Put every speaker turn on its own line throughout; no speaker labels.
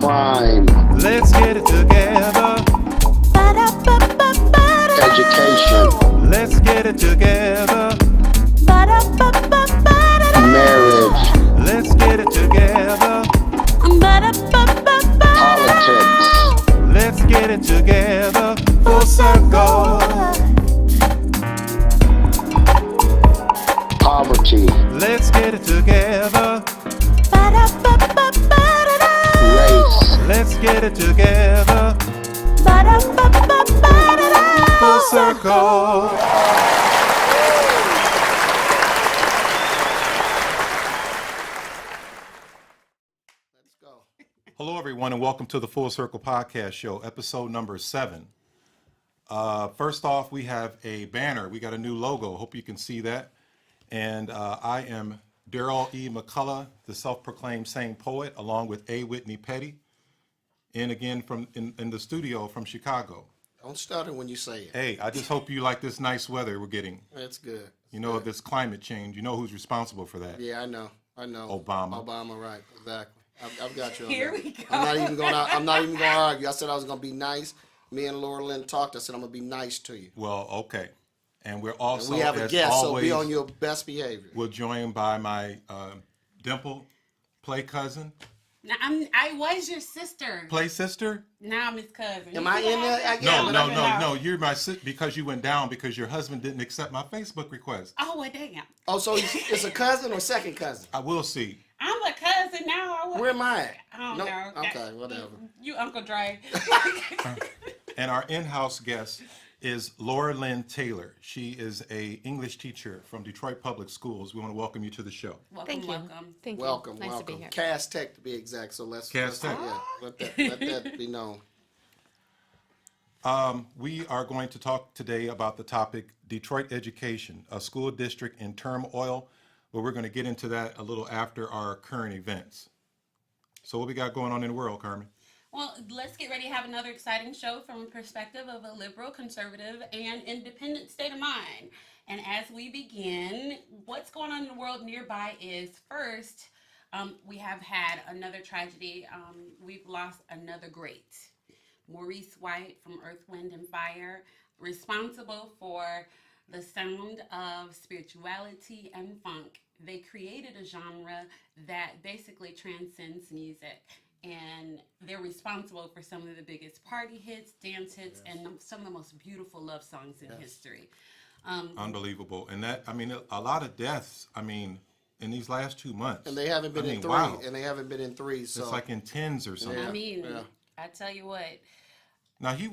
Crime.
Let's get it together.
Education.
Let's get it together.
Marriage.
Let's get it together.
Politics.
Let's get it together. Full circle.
Poverty.
Let's get it together.
Race.
Let's get it together. Full circle.
Let's go.
Hello, everyone, and welcome to the Full Circle Podcast Show, episode number 7. First off, we have a banner. We got a new logo. Hope you can see that. And I am Darryl E. McCullough, the self-proclaimed sane poet, along with A. Whitney Petty, and again from in the studio from Chicago.
Don't stutter when you say it.
Hey, I just hope you like this nice weather we're getting.
That's good.
You know, this climate change. You know who's responsible for that?
Yeah, I know.
Obama.
Obama, right? Exactly. I've got you on
Here
that.
we go.
I'm not even gonna argue. I said I was gonna be nice. Me and Lauralyn talked. I said I'm gonna be nice to you.
Well, okay. And we're also,
And we have a
as
guest,
always,
so be on your best behavior.
we're joined by my Dimple play cousin.
Now, I was your sister.
Play sister?
Now I'm his cousin.
Am I in there?
No. You're my sister because you went down because your husband didn't accept my Facebook request.
Oh, well, damn.
Oh, so it's a cousin or second cousin?
I will see.
I'm a cousin now.
Where am I at?
I don't
Nope.
know.
Okay, whatever.
You Uncle Dre.
And our in-house guest is Lauralyn Taylor. She is a English teacher from Detroit Public Schools. We want to welcome you to the show.
Welcome.
Thank you.
Welcome,
Nice
welcome.
to be here.
Cass Tech to be exact. So let's
Cass Tech.
Yeah, let that be known.
We are going to talk today about the topic Detroit education, a school district in turmoil, but we're going to get into that a little after our current events. So what we got going on in the world, Carmen?
Well, let's get ready to have another exciting show from a perspective of a liberal, conservative, and independent state of mind. And as we begin, what's going on in the world nearby is first, we have had another tragedy. We've lost another great. Maurice White from Earth, Wind, and Fire, responsible for the sound of spirituality and funk. They created a genre that basically transcends music. And they're responsible for some of the biggest party hits, dance hits, and some of the most beautiful love songs in history.
Unbelievable. And that, I mean, a lot of deaths, I mean, in these last 2 months.
And they haven't been in three.
Wow.
And they haven't been in three. So
It's like in tens or something.
I mean,
yeah.
I tell you what,
Now he's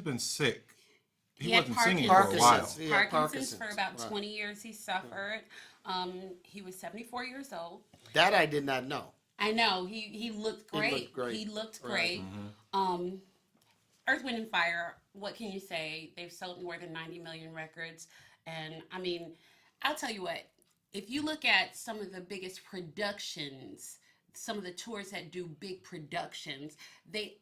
been sick. He
had
wasn't singing for a while.
Parkinson's. Yeah,
Parkinson's for about
right.
20 years he suffered. He was 74 years old.
That I did not know.
I know, he looked great. He looked great. Earth, Wind, and Fire, what can you say? They've sold more than 90 million records. And I mean, I'll tell you what, if you look at some of the biggest productions, some of the tours that do big productions, they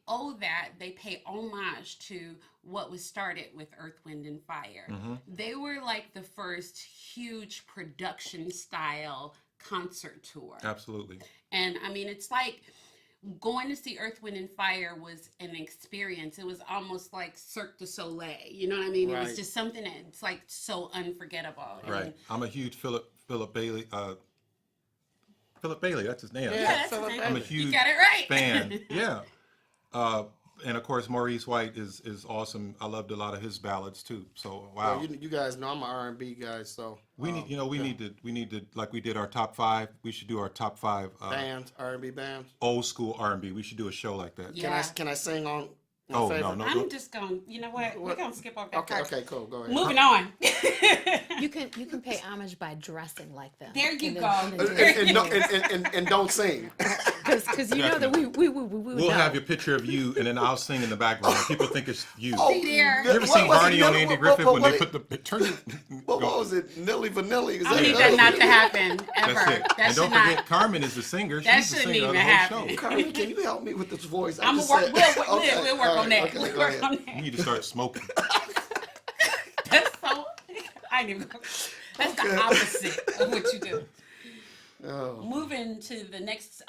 pay homage to what was started with Earth, Wind, and Fire. They were like the first huge production style concert tour.
Absolutely.
And I mean, it's like going to see Earth, Wind, and Fire was an experience. It was almost like Cirque du Soleil. You know what I mean? It was
Right.
just something that's like so unforgettable.
Right.
And
I'm a huge Philip Bailey. Philip Bailey, that's his name.
yeah, that's the
Philip
thing.
I'm a
You
huge
got it right.
fan. Yeah. And of course, Maurice White is awesome. I loved a lot of his ballads too. So wow.
Well, you guys know I'm an R&B guy, so
We need to like we did our top 5. We should do our top 5
bands, R&B bands.
old school R&B. We should do a show like that.
Yeah.
Can I sing on my
Oh,
favorite?
no.
I'm just going, you know what? We're going to skip over that
Okay,
part.
okay, cool. Go ahead.
Moving on.
You can pay homage by dressing like them.
There you
And
go.
then- and then
And don't sing.
Because you know that we
We'll
know.
have your picture of you, and then I'll sing in the background. People think it's you.
See there.
You ever
What
seen
was it,
Barney on
Nelly?
Andy
What-
Griffith
what-
when
what
they
it-
put the turn?
What was it? Nilly Vanilli? Is
I need that not to happen ever.
That's it.
That
And
should
don't
not.
forget, Carmen is the singer.
That
She's the
shouldn't
singer of
even
the whole
happen.
show.
Carmen, can you help me with this voice?
I'm
just
gonna work.
said- Okay,
We'll work
all
on
right,
that.
okay,
We'll
go
work
ahead.
on
You
that.
need to start smoking.
That's so. I didn't even. That's
Okay.
the opposite of what you do. Moving to the next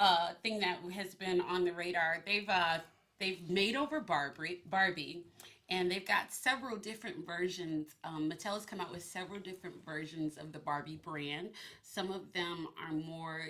thing that has been on the radar, they've made over Barbie, and they've got several different versions. Mattel's come out with several different versions of the Barbie brand. Some of them are more,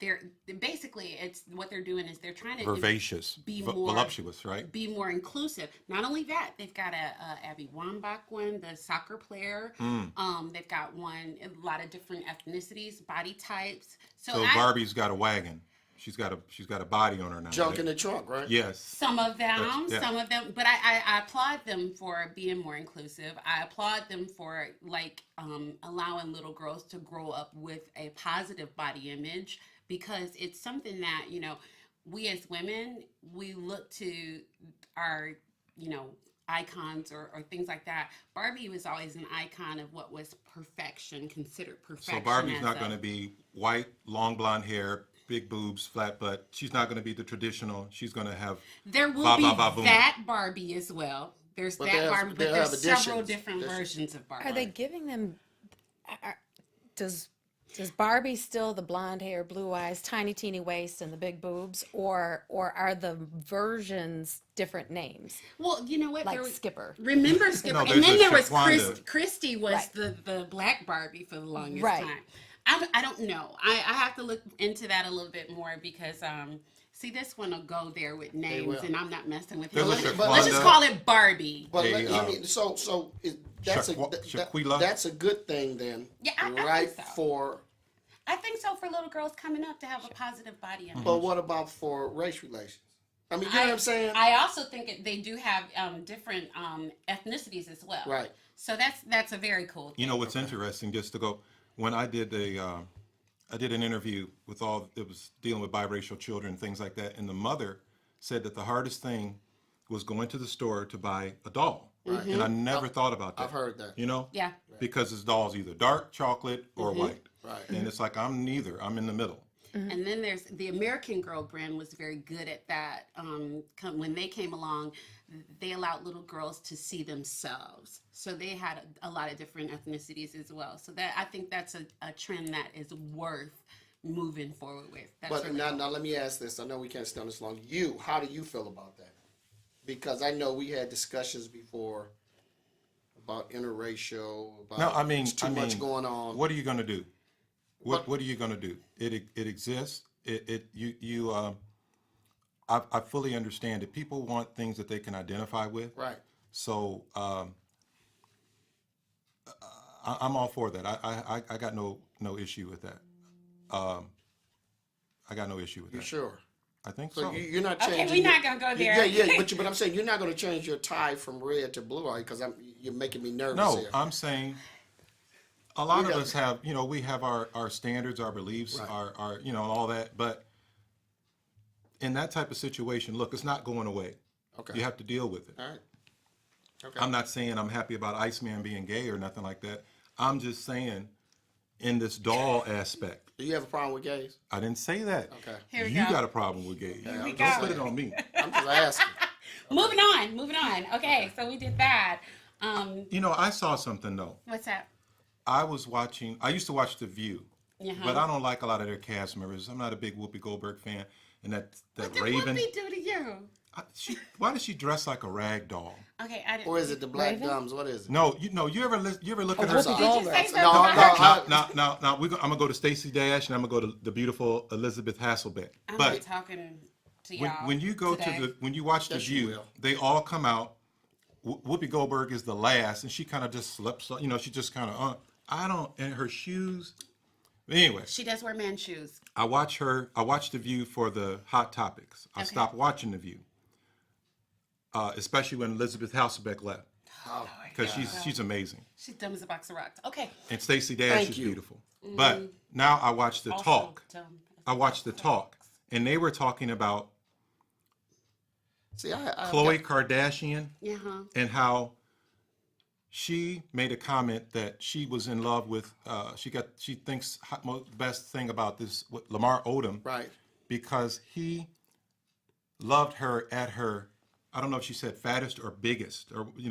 they're basically it's what they're doing is they're trying to
Vivacious,
be more
voluptuous, right?
be more inclusive. Not only that, they've got a Abby Wambach one, the soccer player. They've got a lot of different ethnicities, body types.
So Barbie's got a wagon. She's got a body on her now.
Junk
right?
in the trunk, right?
Yes.
Some of them,
Yeah.
but I applaud them for being more inclusive. I applaud them for allowing little girls to grow up with a positive body image, because it's something that, we as women, we look to our, icons or things like that. Barbie was always an icon of what was perfection, considered perfection.
So Barbie's not going to be white, long blonde hair, big boobs, flat butt. She's not going to be the traditional. She's going to have
There will
ba,
be
ba, ba, boom.
that Barbie as well. There's
But
that
they'll-
Barbie, but
they'll
there's
have
several
additions.
different
Additions.
versions of Barbie.
Are they giving them? Does Barbie still the blonde hair, blue eyes, tiny teeny waist, and the big boobs, or are the versions different names
Well, you know what?
like
There was,
Skipper?
remember Skipper,
No,
and
there's
then
a
there was
Shaquanda.
Christy was
Right.
the black Barbie for the longest
Right.
time. I don't know. I have to look into that a little bit more because see, this one will go there with names,
will.
and I'm not messing with it.
There's a
Let's just
Shaquanda.
call it Barbie.
But
Hey,
that's
Shaquilla?
that's a good thing then,
Yeah, I
right?
think so.
For
I think so for little girls coming up to have a positive body image.
but what about for race relations? I mean, you know what I'm saying?
I also think they do have different ethnicities as well.
Right.
So that's a very cool thing.
You know what's interesting? Just to go, when I did an interview with it was dealing with biracial children and things like that, and the mother said that the hardest thing was going to the store to buy a doll,
Right.
and I never thought about that.
I've heard that.
Yeah.
because this doll's either dark chocolate or white,
Right.
and it's like I'm neither. I'm in the middle.
And then there's the American Girl brand was very good at that. When they came along, they allowed little girls to see themselves. So they had a lot of different ethnicities as well. So that I think that's a trend that is worth moving forward with. That's
But
really
now,
cool.
now let me ask this. I know we can't stay on this long. How do you feel about that? Because I know we had discussions before about interracial. About
No, I mean,
it's too much going on.
What are you going to do? What are you going to do? It exists. I fully understand it. People want things that they can identify with.
Right.
So I'm all for that. I got no issue with that. I got no issue with
You
that.
sure?
I think
So
so.
you're not
Okay,
changing.
we're not gonna go there.
Yeah. But I'm saying you're not going to change your tie from red to blue, are you? Because you're making me nervous
No,
here.
I'm saying a lot
We
of
got-
us have, we have our standards, our beliefs,
Right.
our all that. But in that type of situation, look, it's not going away.
Okay.
You have to deal with it.
All right. Okay.
I'm not saying I'm happy about Iceman being gay or nothing like that. I'm just saying in this doll aspect.
Do you have a problem with gays?
I didn't say that.
Okay.
Here we
You
go.
got a problem with gays.
we
Don't
go.
put it on me.
I'm just asking.
Moving on. Okay, so we did that.
I saw something though.
What's that?
I used to watch The View,
Uh-huh.
but I don't like a lot of their cast members. I'm not a big Whoopi Goldberg fan. And that
What did
Raven,
Whoopi do to you?
why does she dress like a rag doll?
Okay, I didn't.
Or is it the Black
Raven?
Dumbs? What is it?
No, you ever look at her?
Whoopi
Did you
Goldberg.
say something
No,
about
no,
her?
Now, I'm gonna go to Stacey Dash and I'm gonna go to the beautiful Elizabeth Hasselbeck.
I'm
But
not talking to
when,
y'all.
when you go
today.
when you watch The
Yes, you
View,
will.
they all come out. Whoopi Goldberg is the last, and she kind of just slips. She just kind of. And her shoes. Anyway,
She does wear man shoes.
I watch The View for the hot topics. I
Okay.
stopped watching The View, especially when Elizabeth Hasselbeck left,
Oh,
because she's amazing,
She's dumb as a box of rocks. Okay.
and Stacey Dash
Thank
is
you.
beautiful. But now I watch The
Also
Talk.
dumb as
I watched The Talk, and they were talking about
see, I
Khloe Kardashian
Yeah, huh?
and how she made a comment that she was in love with. She thinks best thing about this Lamar Odom,
right.
because he loved her at her I don't know if she said fattest or biggest, or
When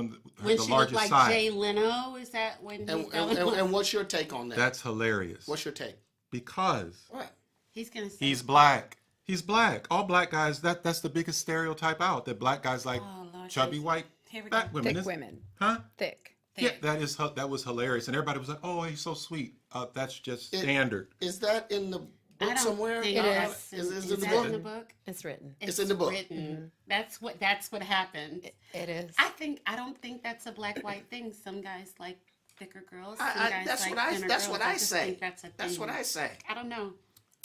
the
she looked
largest
like
side.
Jay Leno, is that when he's
And what's your take on that?
That's hilarious.
What's your take?
Because
What?
he's gonna say
he's black. He's black. All black guys. That's the biggest stereotype out. That black guys like
Oh, Lord
chubby
Jesus.
white
Here we
fat
go.
women.
Thick women.
Huh?
Thick.
Yeah, that was hilarious, and everybody was like, "Oh, he's so sweet." That's just standard.
Is that in the
I
book
don't
somewhere?
think
It
that's
is.
Is
in,
it in the
that
book?
in the book?
It's written.
It's in the book.
Written. That's what happened.
It is.
I don't think that's a black white thing. Some guys like thicker girls. Some
I,
guys
that's
like
what I.
thinner
That's
girls.
what I
just
say.
think that's a
That's
thing.
what I say.
I don't know.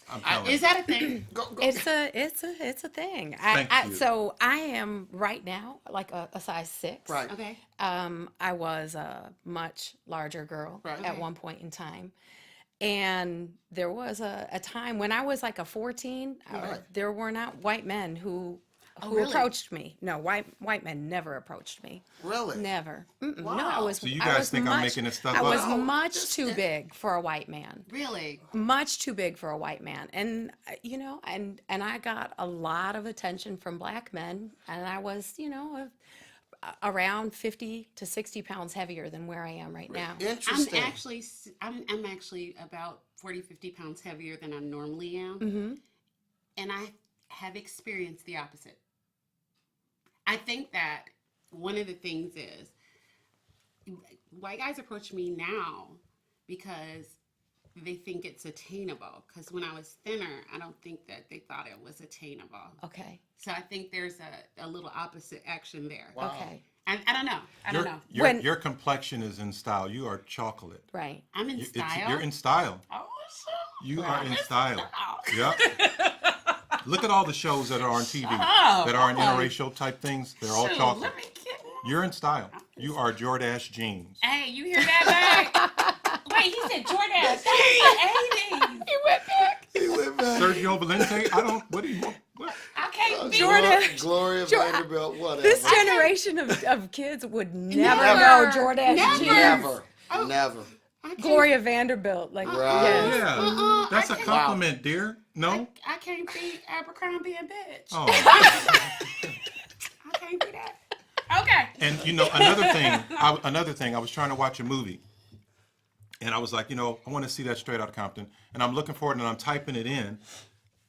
I'm telling
Is
you.
that a thing?
Go.
It's a thing.
Thank you.
So I am right now like a size 6.
Right.
Okay.
I was a much larger girl
Right.
at
Okay.
one point in time. And there was a time when I was like a 14,
Right.
there were not white men who
really?
approached me. No, white men never approached me.
Really?
Never. Mm-mm. No,
Wow.
I was.
So you
I
guys
was
think I'm
much-
making this stuff
I was
up?
No,
much
just-
too big for a white man.
Really?
Much too big for a white man, and and I got a lot of attention from black men, and I was around 50 to 60 pounds heavier than where I am right now.
Interesting.
I'm actually about 40, 50 pounds heavier than I normally am.
Mm-hmm.
And I have experienced the opposite. I think that one of the things is white guys approach me now because they think it's attainable. Because when I was thinner, I don't think that they thought it was attainable.
Okay.
So I think there's a little opposite action there.
Wow.
Okay.
I don't know. I don't know.
Your complexion is in style. You are chocolate.
Right.
I'm in style.
You're in style.
Oh, shit.
You are in style.
Style.
Yep. Look at all the shows that are on TV
up.
that are
Oh.
interracial type things. They're all
Shoot,
chocolate.
let me get one.
You're in style. You are Jordache jeans.
Hey, you hear that, back? Wait, he said Jordan. That's the 80s.
He went back.
He went back.
Sergio Valente. I don't. What do you want? What?
I can't be
Gloria
Jordan-
Vanderbilt. Whatever.
This generation of kids would never
Never.
know Jordan
Never.
jeans.
Never.
Oh.
Never.
I can't-
Gloria Vanderbilt, like
Right.
yes.
Yeah. That's a
I can't-
compliment, dear. No.
I can't be Abercrombie and bitch.
Oh.
I can't be that. Okay.
And another thing, I was trying to watch a movie, and I was like, I want to see that Straight Outta Compton, and I'm looking for it, and I'm typing it in,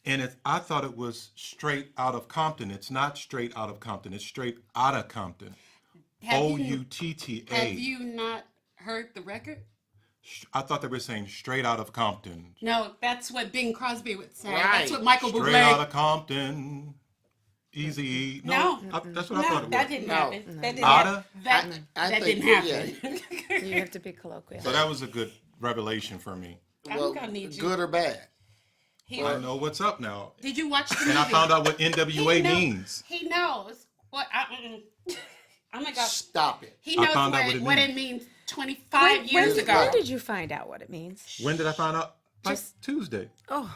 and I thought it was Straight Out of Compton. It's not Straight Out of Compton. It's Straight Outta Compton.
Have
Outta.
you not heard the record?
I thought they were saying Straight Out of Compton.
No, that's what Bing Crosby would say.
Right.
That's what Michael
Straight
Bublé.
Outta Compton. Easy.
No.
That's what I thought it was.
that didn't
No.
happen. That didn't
Outta?
happen. That,
I
that
think-
didn't happen.
You have to be colloquial.
So that was a good revelation for me.
I'm
Well,
gonna need you.
good or bad?
I know what's up now.
Did you watch the movie?
And I found out what NWA
He know-
means.
He knows what. Oh my God.
Stop it.
He
I
knows
found out
what,
what it
it means 25 years ago.
When did you find out what it means?
When did I find out? Like Tuesday.
Oh,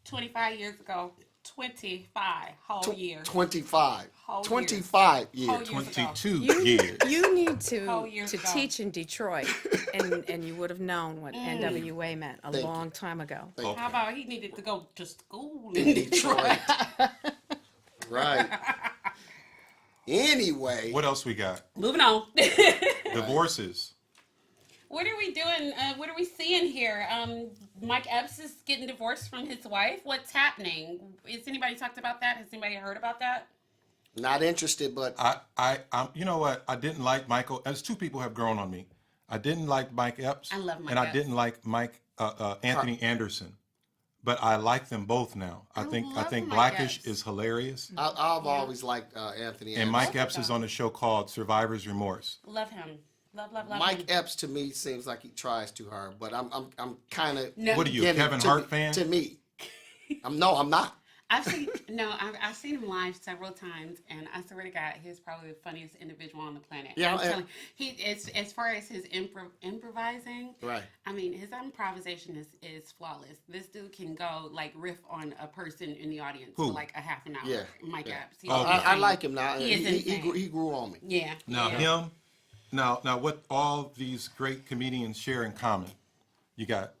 25 years ago. 25 whole year.
25.
Whole
25 years.
Whole years ago.
22
you
years.
you need
Oh,
to
years
to
ago.
teach in Detroit, and you would have known what NWA meant a
Thank you.
long time ago.
Thank
How about he needed to go to school
In
in
Detroit.
Detroit?
Right. Anyway.
What else we got?
Moving on.
Divorces.
What are we doing? What are we seeing here? Mike Epps is getting divorced from his wife. What's happening? Has anybody talked about that? Has anybody heard about that?
Not interested, but
I'm, you know what? I didn't like Michael. As two people have grown on me. I didn't like Mike Epps.
I love Mike
And I
Epps.
didn't like Anthony Anderson. But I like them both now. I think
love Mike
Blackish
Epps.
is hilarious.
I've always liked Anthony.
And
Anderson.
Mike Epps is on a show called Survivor's Remorse.
Love him. Love him.
Mike Epps to me seems like he tries too hard, but I'm kind of.
No.
What are you, a Kevin Hart fan?
To me, I'm not.
I've seen him live several times, and I swear to God, he's probably the funniest individual on the planet.
Yeah,
I'm
and-
telling he as far as his improvising.
Right.
I mean, his improvisation is flawless. This dude can go like riff on a person in the audience
Who?
for like a half an hour.
Yeah,
Mike
yeah.
Epps. He's
Oh,
I
insane.
like him now.
He is
He
insane.
grew on me.
Yeah.
Now
yeah.
him, now what all these great comedians share in common. You got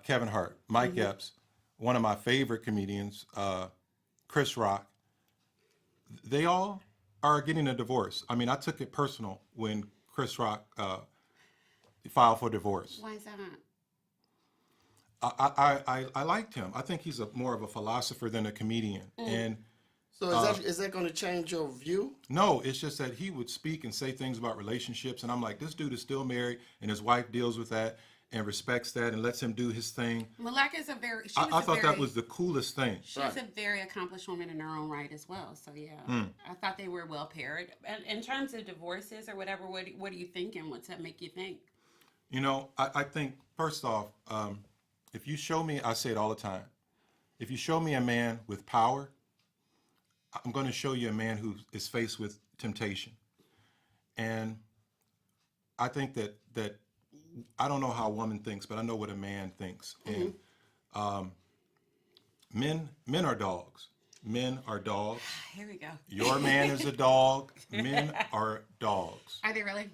Kevin Hart, Mike Epps, one of my favorite comedians, Chris Rock, they all are getting a divorce. I mean, I took it personal when Chris Rock filed for divorce.
Why is that?
I liked him. I think he's more of a philosopher than a comedian. And
So is that going to change your view?
no, it's just that he would speak and say things about relationships, and I'm like, this dude is still married, and his wife deals with that and respects that and lets him do his thing.
Malaka is a very.
I thought that was the coolest thing.
She's a very accomplished woman in her own right as well. So yeah, I thought they were well paired. And in terms of divorces or whatever, what are you thinking? What's that make you think?
You know, I think first off, if you show me, I say it all the time, if you show me a man with power, I'm going to show you a man who is faced with temptation. And I think that I don't know how a woman thinks, but I know what a man thinks. And men are dogs. Men are dogs.
Here we go.
Your man is a dog. Men are dogs.
Are they really?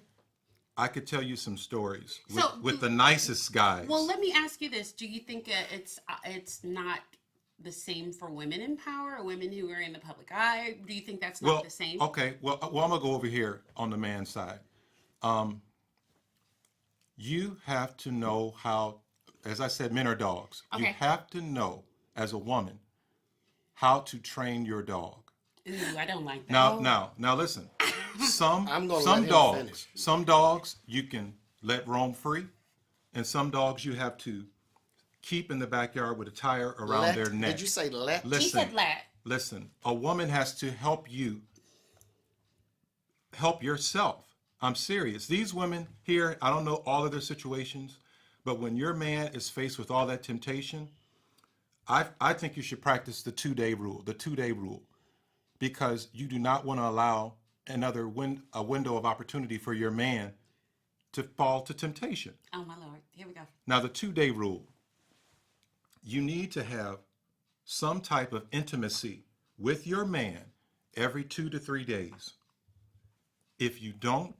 I could tell you some stories
So,
with the nicest guys.
Well, let me ask you this: do you think it's not the same for women in power or women who are in the public eye? Do you think that's not the same?
Okay. Well, I'm gonna go over here on the man side. You have to know how, as I said, men are dogs. You
Okay.
have to know, as a woman, how to train your dog.
Ooh, I don't like that.
Now, listen. Some
I'm gonna let him
dogs,
finish.
some dogs you can let roam free, and some dogs you have to keep in the backyard with a tire around their neck.
Did you say let?
He
Listen,
said let.
listen. A woman has to help yourself. I'm serious. These women here, I don't know all of their situations, but when your man is faced with all that temptation, I think you should practice the 2-day rule. The 2-day rule, because you do not want to allow a window of opportunity for your man to fall to temptation.
Oh my Lord! Here we go.
Now, the 2-day rule, you need to have some type of intimacy with your man every 2 to 3 days. If you don't,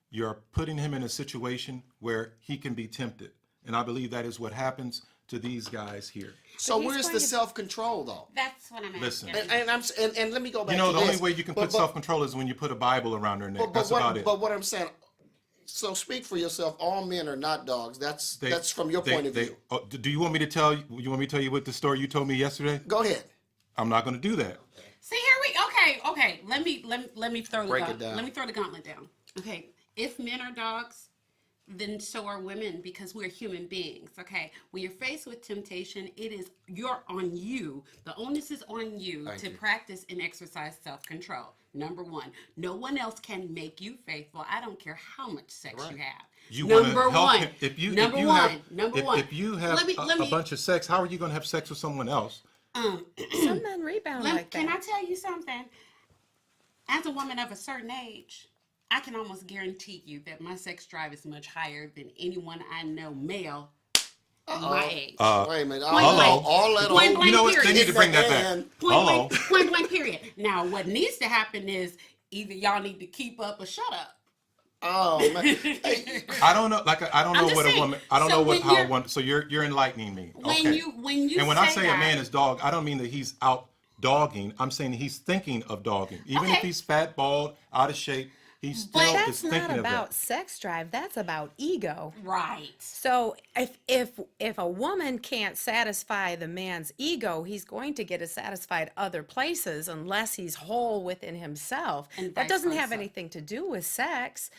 you're putting him in a situation where he can be tempted. And I believe that is what happens to these guys here.
So
he's
where's
going
the
to-
self-control though?
That's what I'm asking.
Listen.
And let me go back.
You know,
to
the only
this.
way you can
But-
put
but-
self-control is when you put a Bible around their neck. That's
what,
about it.
But what I'm saying, so speak for yourself. All men are not dogs. That's from your point of view.
Do you want me to tell you? You want me to tell you what the story you told me yesterday?
Go ahead.
I'm not going to do that.
See, here we okay. Let me throw
Break it down.
Let me throw the gauntlet down. Okay, if men are dogs, then so are women because we're human beings. Okay, when you're faced with temptation, you're on you. The onus is on you
Thank
to
you.
practice and exercise self-control. Number one, no one else can make you faithful. I don't care how much sex you have.
You want to
Number
help
one.
him. If you
Number
if you
one.
have
Number
if,
one.
if you have
Let me-
a bunch of sex, how are you going to have sex with someone else?
Some men rebound like that.
Can I tell you something? As a woman of a certain age, I can almost guarantee you that my sex drive is much higher than anyone I know male my age.
Wait a minute.
Hello.
All that
Point
old-
blank
You know what? They
period.
need to bring that
And-
back.
Point
Hello.
blank, point blank period. Now, what needs to happen is either y'all need to keep up or shut up.
Oh man. Hey,
I don't know. Like I don't
I'm
know
just
what a
saying,
woman. I don't
so
know
when
how
you're-
one. So you're enlightening me.
When
Okay.
you
And when I
say
say a
that-
man is dog, I don't mean that he's out dogging. I'm saying he's thinking of dogging. Even if
Okay.
he's fat, bald, out of shape, he still is
That's
thinking
not
of
about
that.
sex drive. That's about ego.
Right.
So if a woman can't satisfy the man's ego, he's going to get it satisfied other places unless he's whole within himself.
And
That
vice
doesn't have
versa.
anything to do with sex.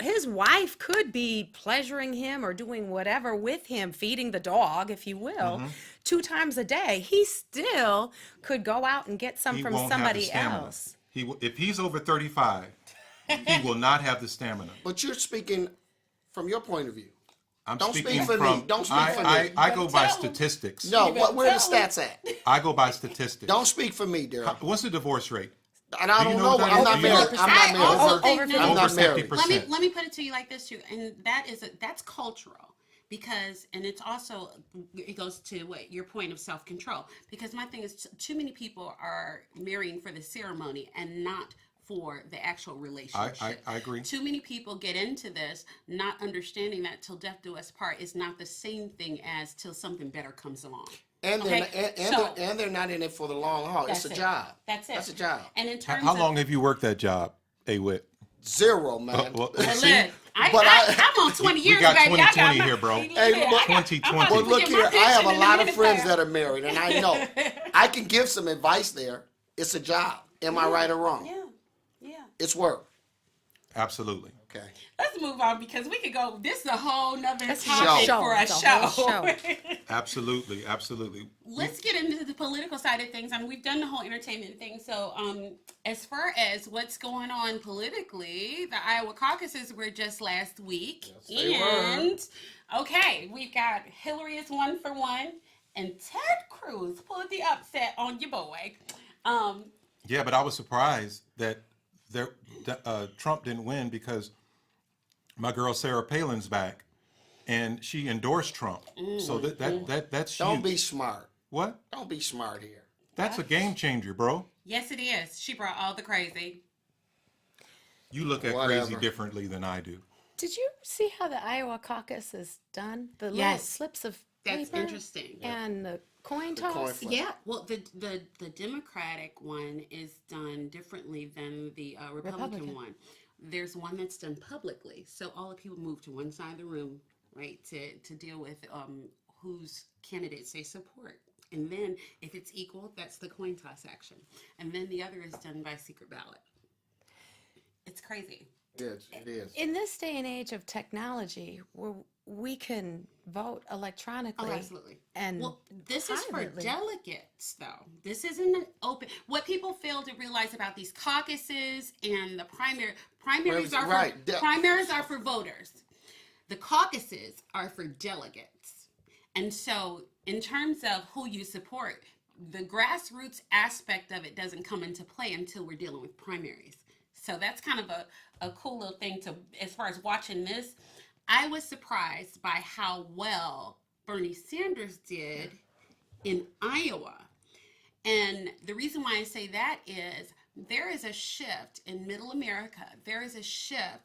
His wife could be pleasuring him or doing whatever with him, feeding the dog, if you will, 2 times a day. He still could go out and get some
He
from
won't have the
somebody
stamina.
else.
If he's over 35, he will not have the stamina.
but you're speaking from your point of view.
I'm
Don't speak
speaking
for me.
from.
Don't speak for me.
I go by
Tell him.
statistics.
No, where are the
tell him.
stats at?
I go by statistics.
Don't speak for me, Daryl.
What's the divorce rate?
And I
Do you
don't
know
know.
what that
I'm
is?
not
Do you know-
married. I'm
I
not
also
married.
think
Over
no,
I'm
Over
not
50%.
married.
let me put it to you like this too, and that's cultural because, and it's also it goes to what your point of self control. Because my thing is, too many people are marrying for the ceremony and not for the actual relationship.
I agree.
Too many people get into this not understanding that till death do us part is not the same thing as till something better comes along.
And they're
Okay?
and they're not in it for the long haul. It's a
That's it.
job.
That's it.
That's a job.
And in terms
How
of
long have you worked that job, A-Wit?
0, man.
Well,
Well,
see?
look,
But
I'm on 20 years,
We got
baby. I
2020
got
here, bro.
Hey, look,
2020.
Well, look here. I have a lot of friends that are married, and I know I can give some advice there. It's a job. Am I right or wrong?
Yeah, yeah.
It's work.
Absolutely.
Okay.
Let's move on because we could go. This is a whole nother
That's a
topic
show.
for a
It's a whole
show.
Absolutely. Absolutely.
Let's get into the political side of things. I mean, we've done the whole entertainment thing. So, as far as what's going on politically, the Iowa caucuses were just last week,
Yes, they were.
and okay, we've got Hillary is 1 for 1, and Ted Cruz pulled the upset on your boy.
Yeah, but I was surprised that Trump didn't win because my girl Sarah Palin's back, and she endorsed Trump. So that's
Don't
huge.
be smart.
What?
Don't be smart here.
That's a game changer, bro.
Yes, it is. She brought all the crazy.
You look at
Whatever.
crazy differently than I do.
Did you see how the Iowa caucus is done? The little
Yes.
slips of
That's
paper
interesting.
and the coin toss.
coin flip.
Yeah, well, the Democratic one is done differently than the Republican one. There's one that's done publicly, so all the people move to one side of the room, right, to deal with whose candidates they support. And then if it's equal, that's the coin toss action. And then the other is done by secret ballot. It's crazy.
It is.
In this day and age of technology, where we can vote electronically.
Oh, absolutely.
And
Well, this is for
privately.
delegates, though. This isn't an open. What people fail to realize about these caucuses and the primaries are
Right.
for primaries are for voters. The caucuses are for delegates. And so, in terms of who you support, the grassroots aspect of it doesn't come into play until we're dealing with primaries. So that's kind of a cool little thing to, as far as watching this. I was surprised by how well Bernie Sanders did in Iowa. And the reason why I say that is there is a shift in middle America. There is a shift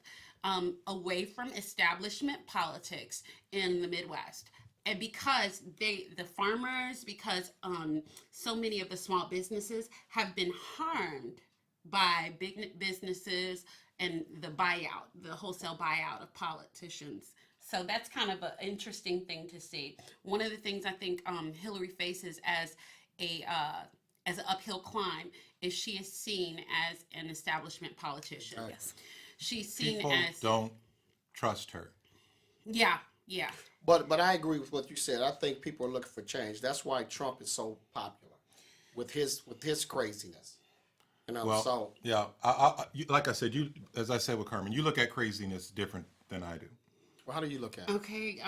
away from establishment politics in the Midwest. And because the farmers, because so many of the small businesses have been harmed by big businesses and the wholesale buyout of politicians. So that's kind of an interesting thing to see. One of the things I think Hillary faces as an uphill climb is she is seen as an establishment politician.
Yes.
She's seen
People
as
don't trust her.
yeah.
But I agree with what you said. I think people are looking for change. That's why Trump is so popular with his craziness. You know,
Well,
so
yeah. Like I said, as I said with Carmen, you look at craziness different than I do.
well, how do you look at it?
Okay.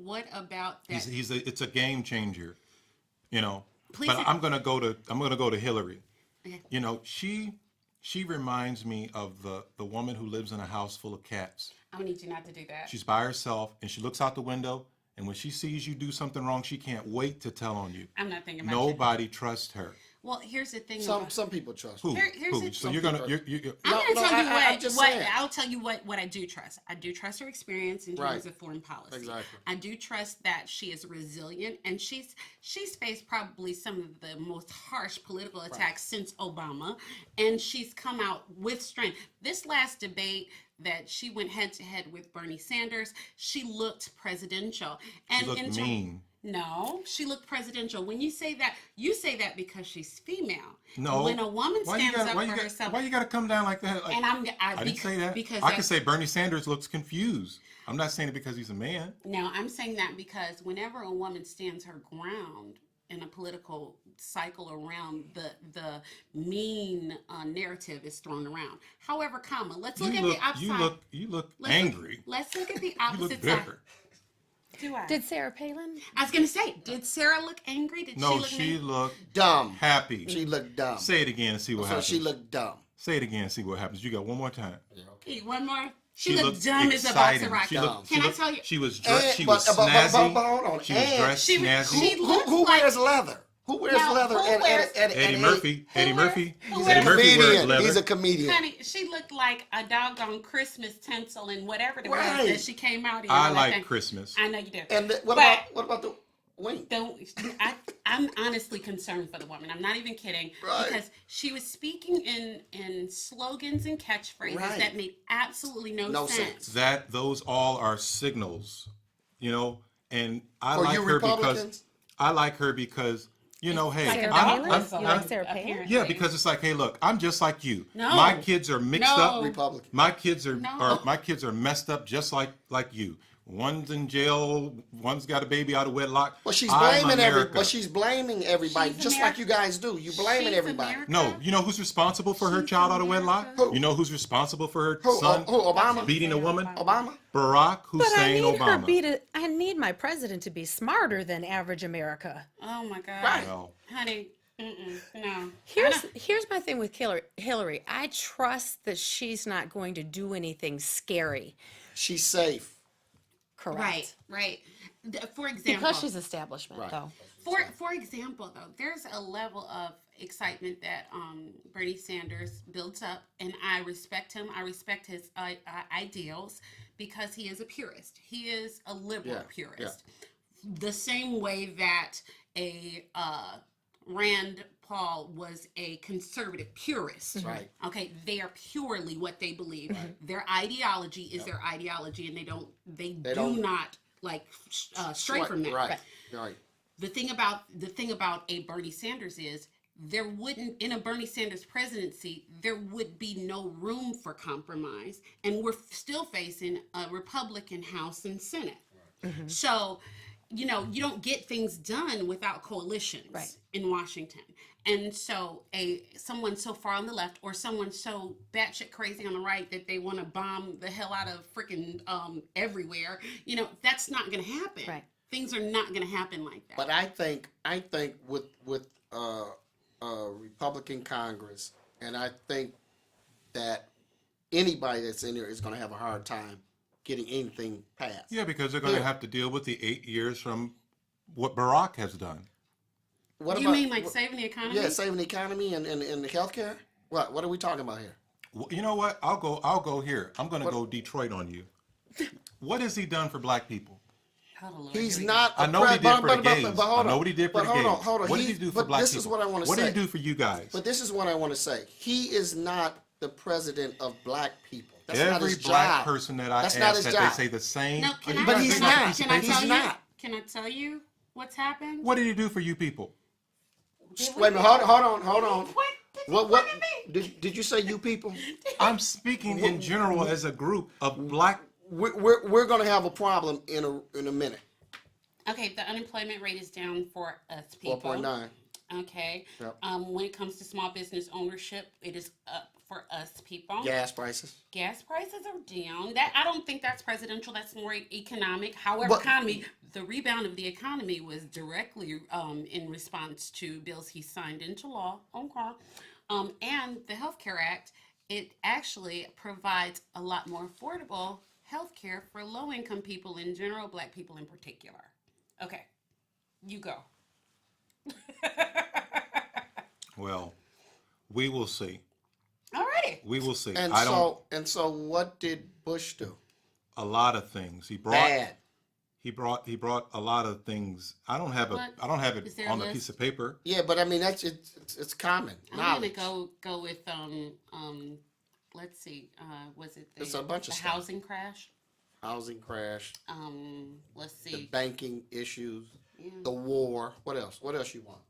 What about that?
It's a game changer, you know.
Please
But I'm gonna go to Hillary.
Okay.
You know, she reminds me of the woman who lives in a house full of cats.
I don't need you not to do that.
She's by herself and she looks out the window, and when she sees you do something wrong, she can't wait to tell on you.
I'm not thinking about
Nobody trusts her.
Well, here's the thing.
Some people trust.
Who?
Here's
Who?
the-
So you're gonna you're
I'm going to
No,
tell you
I'm just saying.
I'll tell you what I do trust. I do trust her experience in terms
Right.
of foreign policy.
Exactly.
I do trust that she is resilient, and she's faced probably some of the most harsh political attacks since Obama, and she's come out with strength. This last debate that she went head to head with Bernie Sanders, she looked presidential. And
She looked mean.
No, she looked presidential. When you say that because she's female.
No.
When a woman stands up for herself.
Why you gotta come down like that? Like,
And
I didn't say that.
because
I could
that's-
say Bernie Sanders looks confused. I'm not saying it because he's a man.
No, I'm saying that because whenever a woman stands her ground in a political cycle around, the mean narrative is thrown around. However, let's look at the opposite.
You look
Let's
angry.
Let's look at the
You
opposite
look
side.
bitter.
Do I?
Did Sarah Palin?
I was gonna say, did Sarah look angry? Did
No,
she look
she
mean?
looked
Dumb.
happy.
She looked dumb.
Say it again and see what
So
happens.
she looked dumb.
Say it again and see what happens. You got one more time.
Hey, one more. She looked dumb as a box
exciting.
of rocks.
She looked,
Can I tell you?
She was dressed.
And-
She was
but
snazzy.
hold on.
She was
And
dressed
she-
snazzy.
she-
Who
like-
wears leather? Who wears
Now,
leather?
who wears-
Eddie Murphy.
Who
Eddie
wears-
Murphy.
who
He's
wears-
Eddie
a
Murphy wears
comedian.
leather.
He's a comedian.
Honey, she looked like a doggone Christmas tinsel and whatever the
Right.
was that she came out in.
I
and
like
everything.
Christmas.
I know you do.
And what
But-
about wink.
I'm honestly concerned for the woman. I'm not even kidding.
Right.
Because she was speaking in slogans and catchphrases
Right.
that made absolutely no sense.
Those all are signals, and I
For
like
you
her
Republicans?
because hey,
Sarah
I'm,
Palin?
I'm,
You like Sarah Palin?
yeah, because it's like, hey, look, I'm just like you.
No.
My kids are mixed
No.
up.
Republican.
My kids are,
No.
my kids are messed up just like you. One's in jail. One's got a baby out of wedlock.
Well, she's
I'm
blaming
America.
But she's blaming everybody,
She's
just like you guys do. You blaming
She's
everybody.
America.
No, you know who's responsible for her
She's
child out of wedlock?
America.
Who?
You know who's responsible for her
Who?
son
Who? Obama?
beating a woman?
Obama?
Barack
But I
Hussein
need
Obama.
I need my president to be smarter than average America.
Oh my God.
Right.
Well,
Honey, no.
Here's my thing with Hillary. I trust that she's not going to do anything scary.
She's safe.
Correct.
Right. For example,
Because she's establishment,
Right.
though.
For example, though, there's a level of excitement that Bernie Sanders builds up, and I respect him. I respect his ideals because he is a purist. He is a liberal
Yeah,
purist. The same way that a Rand Paul was a conservative purist.
Right.
Okay, they are purely what they believe. Their ideology is their ideology, and they do
don't-
not stray from that.
Right. Right.
The thing about a Bernie Sanders is there wouldn't, in a Bernie Sanders presidency, there would be no room for compromise, and we're still facing a Republican House and Senate. So, you don't get things done without coalitions
Right.
in Washington. And so someone so far on the left or someone so batshit crazy on the right that they want to bomb the hell out of freaking everywhere, that's not going to happen.
Right.
Things are not going to happen like that.
But I think with Republican Congress, and I think that anybody that's in there is going to have a hard time getting anything passed.
yeah, because they're going to
Yeah.
have to deal with the 8 years from what Barack has done.
What
You mean like saving the economy?
Yeah, saving the economy and the healthcare. What are we talking about here?
Well, you know what? I'll go here. I'm going to go Detroit on you. What has he done for black people?
Hallelujah.
He's not.
I know what he did for the gays.
But hold
I know
on.
what he did for
But
the
hold
gays.
on, hold on.
What did he do for black people?
This is what I want to say.
What did he do for you guys?
But this is what I want to say. He is not the president of black people. That's not
Every
his
black
job.
person that I
That's not
asked
his
that
job.
they say the same.
No, can I,
But he's
can I-
not.
Can I
He's
tell you?
not.
Can I tell you what's happened?
What did he do for you people?
Wait a minute. Hold on.
What?
What? Did you say you people?
I'm speaking in general as a group of black.
We're going to have a problem in a minute.
Okay, the unemployment rate is down for us people.
4.9.
Okay.
Yep.
When it comes to small business ownership, it is up for us people.
Gas prices.
Gas prices are down. That I don't think that's presidential. That's more economic. However,
But-
the rebound of the economy was directly in response to bills he signed into law. Okay. And the Health Care Act, it actually provides a lot more affordable health care for low-income people in general, black people in particular. Okay, you go.
Well, we will see.
Alrighty.
We will see.
And
I don't.
so what did Bush do?
A lot of things he brought.
Bad.
He brought a lot of things. I don't have
What?
it
Is there a
on a
list?
piece of paper.
Yeah, but I mean it's common
I'm
knowledge.
gonna go with let's see, was it
It's a bunch
the
of stuff.
housing crash?
Housing crash,
Let's
the
see.
banking issues,
Yeah.
the war. What else? What else you want?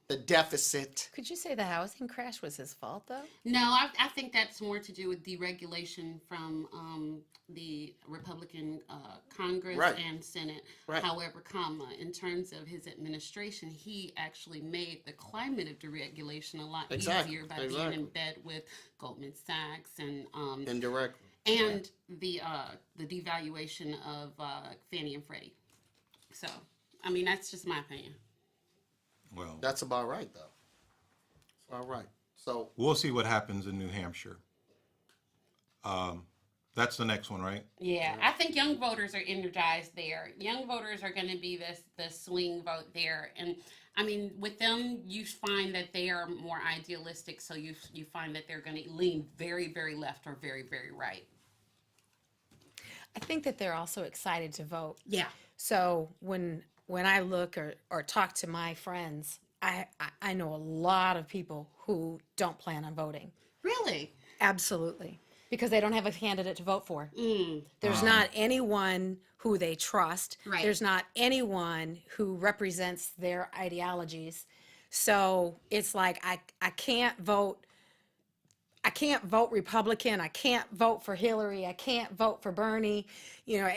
The deficit.
Could you say the housing crash was his fault, though?
No, I think that's more to do with deregulation from the Republican Congress
Right.
and Senate.
Right.
However, in terms of his administration, he actually made the climate of deregulation a lot
Exactly,
easier by being
exactly.
in bed with Goldman Sachs and
Indirectly.
and the devaluation of Fannie and Freddie. So, I mean, that's just my opinion.
Well,
That's about right, though. It's all right. So
we'll see what happens in New Hampshire. That's the next one, right?
Yeah, I think young voters are energized there. Young voters are going to be the swing vote there, and I mean, with them, you find that they are more idealistic. So you find that they're going to lean very, very left or very, very right.
I think that they're also excited to vote.
Yeah.
So when when I look or talk to my friends, I know a lot of people who don't plan on voting.
Really?
Absolutely. Because they don't have a candidate to vote for. There's not anyone who they trust.
Right.
There's not anyone who represents their ideologies. So it's like I can't vote. I can't vote Republican. I can't vote for Hillary. I can't vote for Bernie. You know,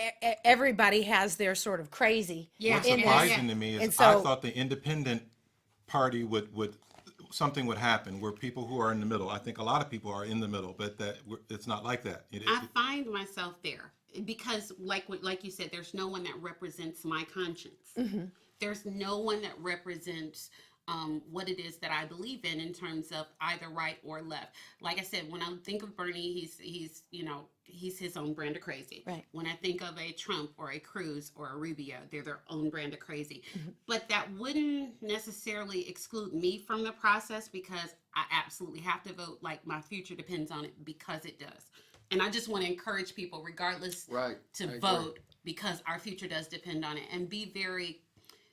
everybody has their sort of crazy.
Yeah.
What's
Yeah,
surprising to me
And
is
so-
I thought the independent party would something would happen where people who are in the middle. I think a lot of people are in the middle, but it's not like that.
I find myself there because, like you said, there's no one that represents my conscience. There's no one that represents what it is that I believe in terms of either right or left. Like I said, when I think of Bernie, he's his own brand of crazy.
Right.
When I think of a Trump or a Cruz or a Rubio, they're their own brand of crazy. But that wouldn't necessarily exclude me from the process because I absolutely have to vote. Like my future depends on it because it does. And I just want to encourage people, regardless,
Right.
to
I agree.
vote because our future does depend on it, and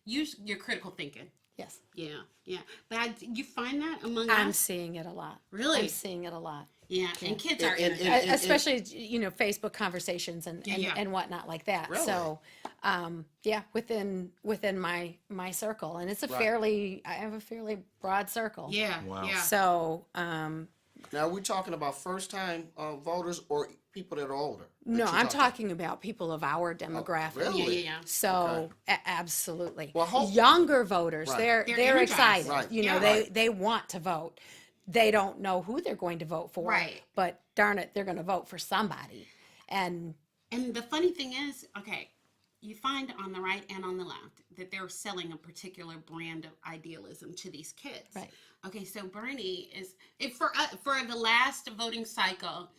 use your critical thinking.
Yes.
Yeah. But you find that among
I'm
us?
seeing it a lot.
Really?
I'm seeing it a lot.
Yeah, and kids are
And-
in
and-
Especially, you know, Facebook conversations and
Yeah.
whatnot like that.
Really?
So, yeah, within my circle, and it's a
Right.
I have a fairly broad circle.
Yeah,
Wow.
yeah.
So,
Now, are we talking about first-time voters or people that are older?
no, I'm talking about people of our demographic.
really?
Yeah.
So absolutely,
Well,
younger voters,
Right.
they're
They're energized.
excited.
Right.
You know,
Yeah.
they want to vote. They don't know who they're going to vote for,
Right.
but darn it, they're going to vote for somebody. And
And the funny thing is, okay, you find on the right and on the left that they're selling a particular brand of idealism to these kids.
Right.
Okay, so Bernie for the last voting cycle,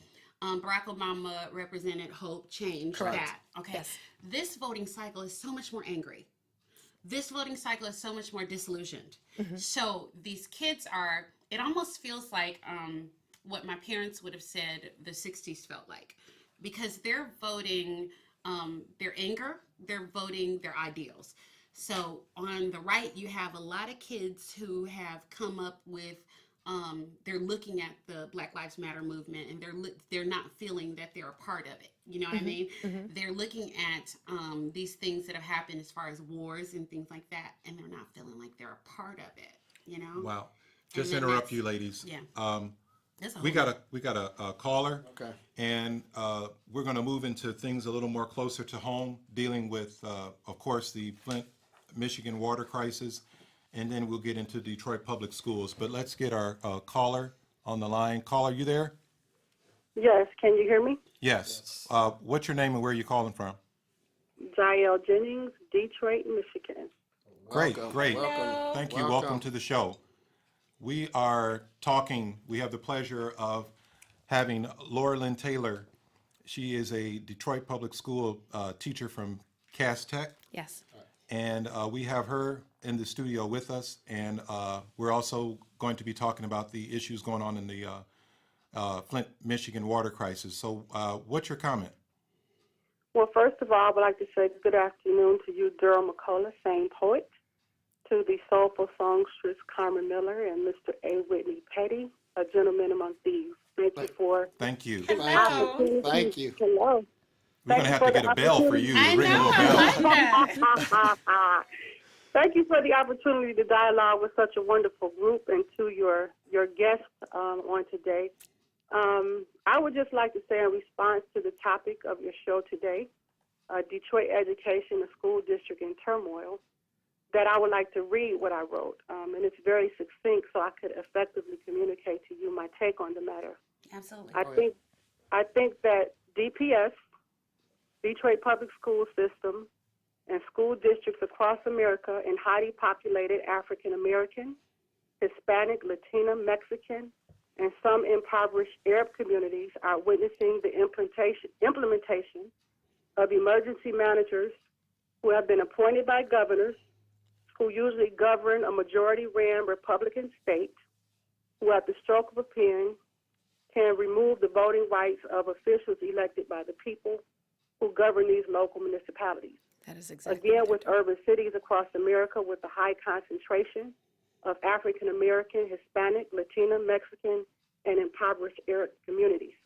Barack Obama represented hope, change,
Correct.
that. Okay.
Yes.
This voting cycle is so much more angry. This voting cycle is so much more disillusioned. So these kids it almost feels like what my parents would have said the 60s felt like. Because they're voting their anger, they're voting their ideals. So on the right, you have a lot of kids who have come up with, they're looking at the Black Lives Matter movement and they're not feeling that they're a part of it. You know what I mean? They're looking at these things that have happened as far as wars and things like that, and they're not feeling like they're a part of it. You know?
Wow. Just
then
interrupt
that's-
you, ladies.
Yeah. That's a
We
whole-
got a caller.
Okay.
And we're going to move into things a little more closer to home, dealing with, of course, the Flint, Michigan water crisis, and then we'll get into Detroit public schools. But let's get our caller on the line. Caller, you there?
Yes, can you hear me?
Yes. What's your name and where are you calling from?
Jael Jennings, Detroit, Michigan.
Great,
Welcome,
great.
welcome.
Thank you. Welcome to the show. We are talking, we have the pleasure of having Lauralyn Taylor. She is a Detroit public school teacher from Cass Tech.
yes,
And we have her in the studio with us. And we're also going to be talking about the issues going on in the Flint, Michigan water crisis. So what's your comment?
Well, first of all, I would like to say good afternoon to you, Darryl McCullough, same poet, to the soulful songstress Carmen Miller and Mr. A. Whitney Petty, a gentleman among thieves. Thank you for
Thank you.
Thank you. Thank you.
Hello.
We're going to have to get a bell for you.
I
Ring a
know,
little
I
bell.
like that.
Thank you for the opportunity to dialogue with such a wonderful group and to your guest on today. I would just like to say in response to the topic of your show today, Detroit Education, a school district in turmoil, that I would like to read what I wrote. And it's very succinct so I could effectively communicate to you my take on the matter.
Absolutely.
I think that DPS, Detroit Public School System, and school districts across America in highly populated African American, Hispanic, Latina, Mexican, and some impoverished Arab communities are witnessing the implementation of emergency managers who have been appointed by governors, who usually govern a majority-ran Republican state, who at the stroke of a pen can remove the voting rights of officials elected by the people who govern these local municipalities.
That is exactly
Again,
what
with
they're doing.
urban cities across America with a high concentration of African American, Hispanic, Latina, Mexican, and impoverished area communities.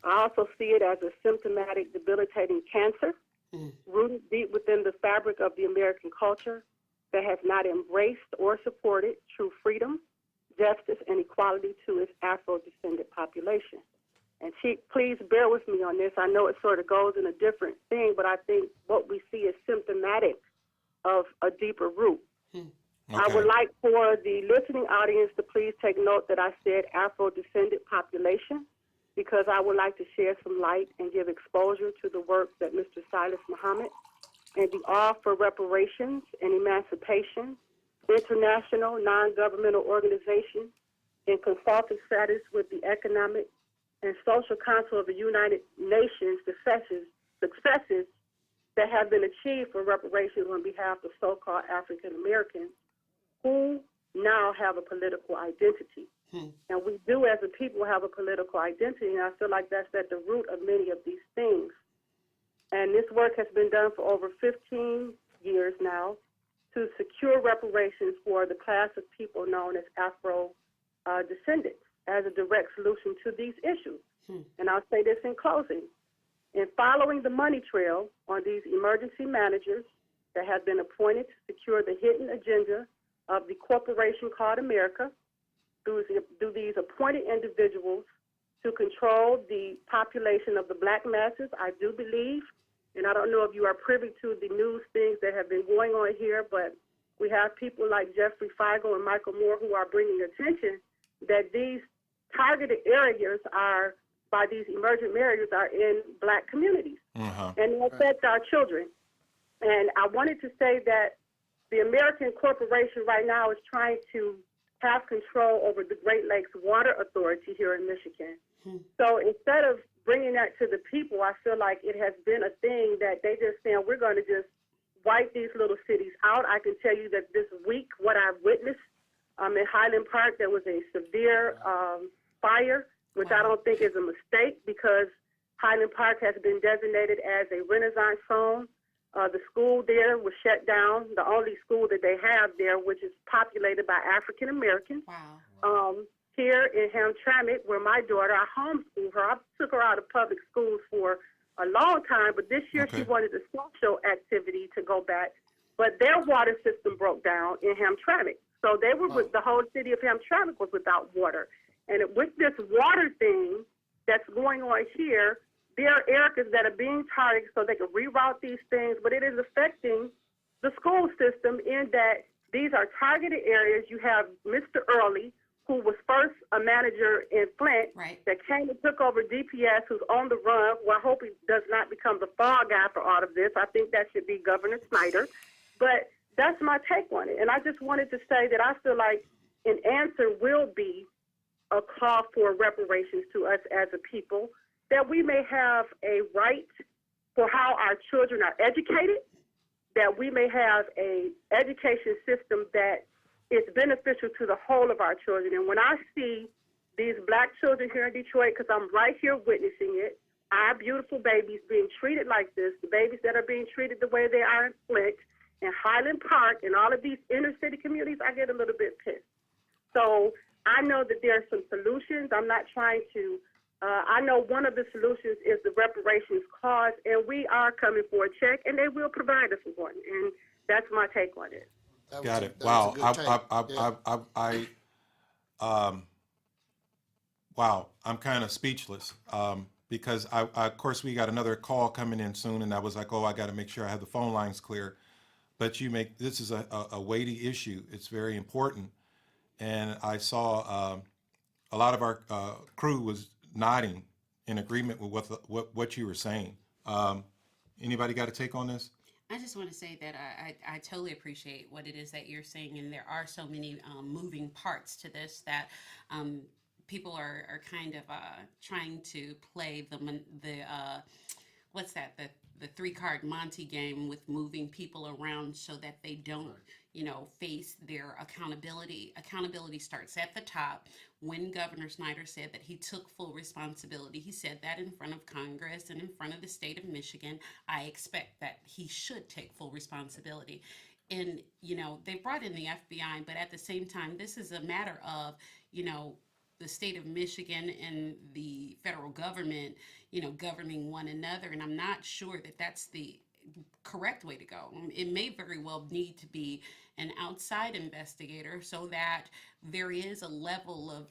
I also see it as a symptomatic, debilitating cancer rooted deep within the fabric of the American culture that has not embraced or supported true freedom, justice, and equality to its Afro-descendant population. And please bear with me on this. I know it sort of goes in a different thing, but I think what we see is symptomatic of a deeper root.
Okay.
I would like for the listening audience to please take note that I said Afro-descendant population, because I would like to share some light and give exposure to the work that Mr. Silas Muhammad and the All for Reparations and Emancipation, international non-governmental organization in consultative status with the Economic and Social Council of the United Nations successes that have been achieved for reparations on behalf of so-called African Americans who now have a political identity. And we do, as a people, have a political identity, and I feel like that's at the root of many of these things. And this work has been done for over 15 years now to secure reparations for the class of people known as Afro-descendants as a direct solution to these issues. And I'll say this in closing. In following the money trail on these emergency managers that have been appointed to secure the hidden agenda of the corporation called America, do these appointed individuals to control the population of the black masses, I do believe, and I don't know if you are privy to the news things that have been going on here, but we have people like Jeffrey Feigl and Michael Moore who are bringing attention that these targeted areas are, by these emergent areas, are in black communities. And they affect our children. And I wanted to say that the American corporation right now is trying to have control over the Great Lakes Water Authority here in Michigan. So instead of bringing that to the people, I feel like it has been a thing that they just saying, we're going to just wipe these little cities out. I can tell you that this week, what I've witnessed in Highland Park, there was a severe fire, which I don't think is a mistake, because Highland Park has been designated as a Renaissance zone. The school there was shut down, the only school that they have there, which is populated by African Americans. Here in Hamtramck, where my daughter, I homeschooled her. I took her out of public schools for a long time, but this year she wanted the social activity to go back. But their water system broke down in Hamtramck. So they were with the whole city of Hamtramck was without water. And with this water thing that's going on here, there are areas that are being targeted so they can reroute these things, but it is affecting the school system in that these are targeted areas. You have Mr. Early, who was first a manager in Flint, that came and took over DPS, who's on the run, who I hope he does not become the fall guy for all of this. I think that should be Governor Snyder. But that's my take on it. And I just wanted to say that I feel like an answer will be a call for reparations to us as a people, that we may have a right for how our children are educated, that we may have a education system that is beneficial to the whole of our children. And when I see these black children here in Detroit, because I'm right here witnessing it, our beautiful babies being treated like this, the babies that are being treated the way they are in Flint and Highland Park and all of these inner city communities, I get a little bit pissed. So I know that there are some solutions. I'm not trying to I know one of the solutions is the reparations cause, and we are coming for a check, and they will provide us with one. And that's my take on it.
Got it. Wow. Wow. I'm kind of speechless because of course, we got another call coming in soon, and I was like, oh, I got to make sure I have the phone lines clear. But this is a weighty issue. It's very important. And I saw a lot of our crew was nodding in agreement with what you were saying. Anybody got a take on this?
I just want to say that I totally appreciate what it is that you're saying, and there are so many moving parts to this that people are kind of trying to play the what's that, the 3-card Monte game with moving people around so that they don't, face their accountability. Accountability starts at the top. When Governor Snyder said that he took full responsibility, he said that in front of Congress and in front of the state of Michigan. I expect that he should take full responsibility. And, they brought in the FBI, but at the same time, this is a matter of, the state of Michigan and the federal government, governing one another. And I'm not sure that that's the correct way to go. It may very well need to be an outside investigator so that there is a level of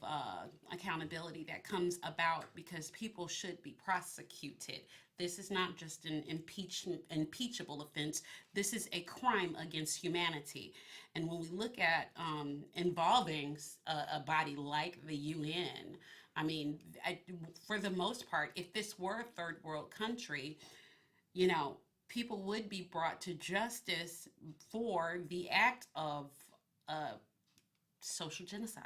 accountability that comes about, because people should be prosecuted. This is not just an impeachable offense. This is a crime against humanity. And when we look at involving a body like the UN, for the most part, if this were a third world country, people would be brought to justice for the act of social genocide.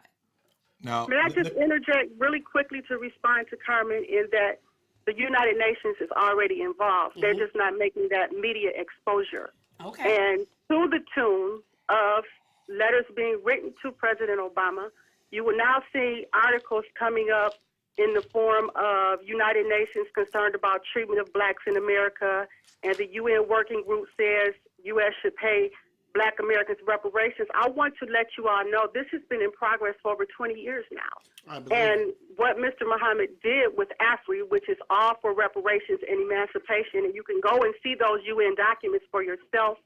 Now,
May I just interject really quickly to respond to Carmen, in that the United Nations is already involved. They're just not making that media exposure.
Okay.
And to the tune of letters being written to President Obama, you will now see articles coming up in the form of United Nations concerned about treatment of blacks in America, and the UN working group says U.S. should pay black Americans reparations. I want to let you all know this has been in progress for over 20 years now. And what Mr. Muhammad did with AFRI, which is all for reparations and emancipation, and you can go and see those UN documents for yourself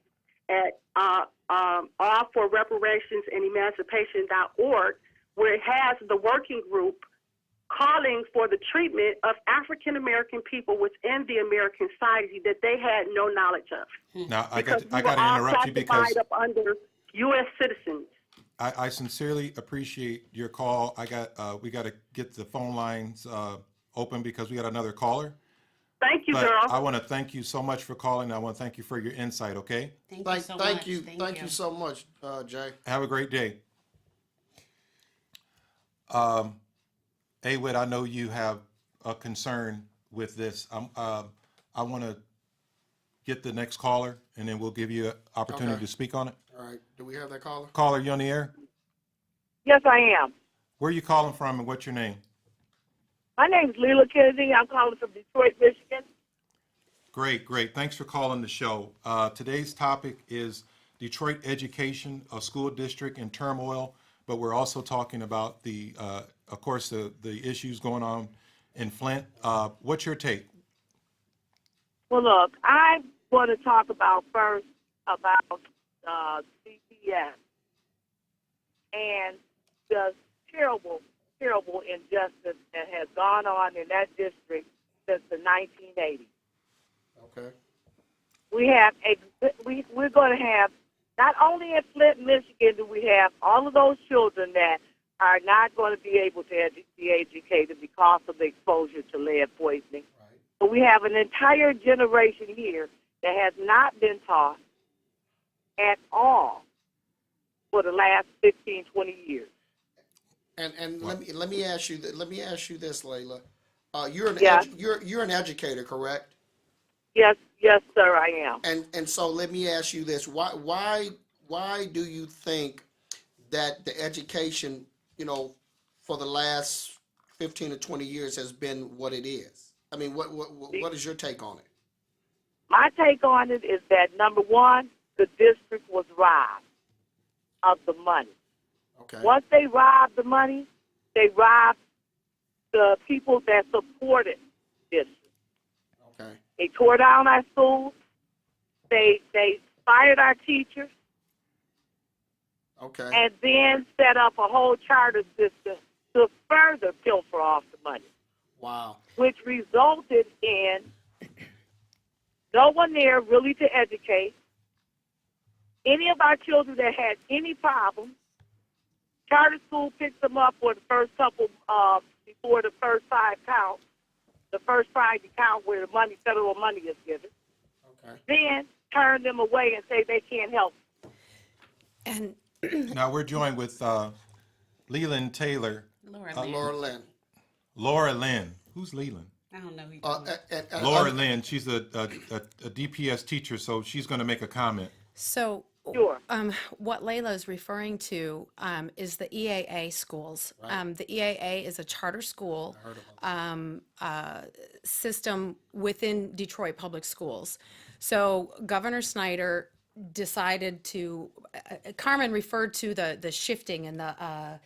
at all for reparations and emancipation.org, where it has the working group calling for the treatment of African American people within the American society that they had no knowledge of.
Now I
Because
got
we
to
were all
interrupt you because
classified up under U.S. citizens.
I sincerely appreciate your call. We got to get the phone lines open because we got another caller.
Thank you,
But
girl.
I want to thank you so much for calling. I want to thank you for your insight. Okay.
Thank you so much.
Thank you so much, Jay.
Have a great day. Awid, I know you have a concern with this. I want to get the next caller, and then we'll give you an opportunity to speak on it.
All right. Do we have that caller?
Caller, you on the air?
Yes, I am.
Where are you calling from, and what's your name?
My name is Lela Kennedy. I'm calling from Detroit, Michigan.
Great. Thanks for calling the show. Today's topic is Detroit education, a school district in turmoil, but we're also talking about of course, the issues going on in Flint. What's your take?
Well, look, I want to talk first about CPS and the terrible injustice that has gone on in that district since the 1980s.
Okay.
We're going to have, not only in Flint, Michigan, do we have all of those children that are not going to be able to be educated because of the exposure to lead poisoning.
Right.
But we have an entire generation here that has not been taught at all for the last 15, 20 years.
And let me ask you this, Lela. You're an
Yes.
you're an educator, correct?
Yes, sir, I am.
And so let me ask you this: why do you think that the education, for the last 15 to 20 years has been what it is? I mean, what is your take on it?
My take on it is that, number one, the district was robbed of the money.
Okay.
Once they robbed the money, they robbed the people that supported this.
Okay.
They tore down our schools. They fired our teachers,
Okay.
and then set up a whole charter system to further pilfer off the money,
Wow.
which resulted in no one there really to educate. Any of our children that had any problems, charter school picks them up for the first couple, before the first 5 counts, the first Friday count where the money, federal money is given.
Okay.
Then turn them away and say they can't help.
And
Now we're joined with Lauralyn Taylor.
Lauralyn.
Lauralyn. Who's Leland?
I don't know who you're
Lauralyn. She's a DPS teacher, so she's going to make a comment.
so
Sure.
What Lela is referring to is the EAA schools.
Right.
The EAA is a charter school
I heard about
system within Detroit Public Schools. So Governor Snyder decided to, Carmen referred to the shifting and the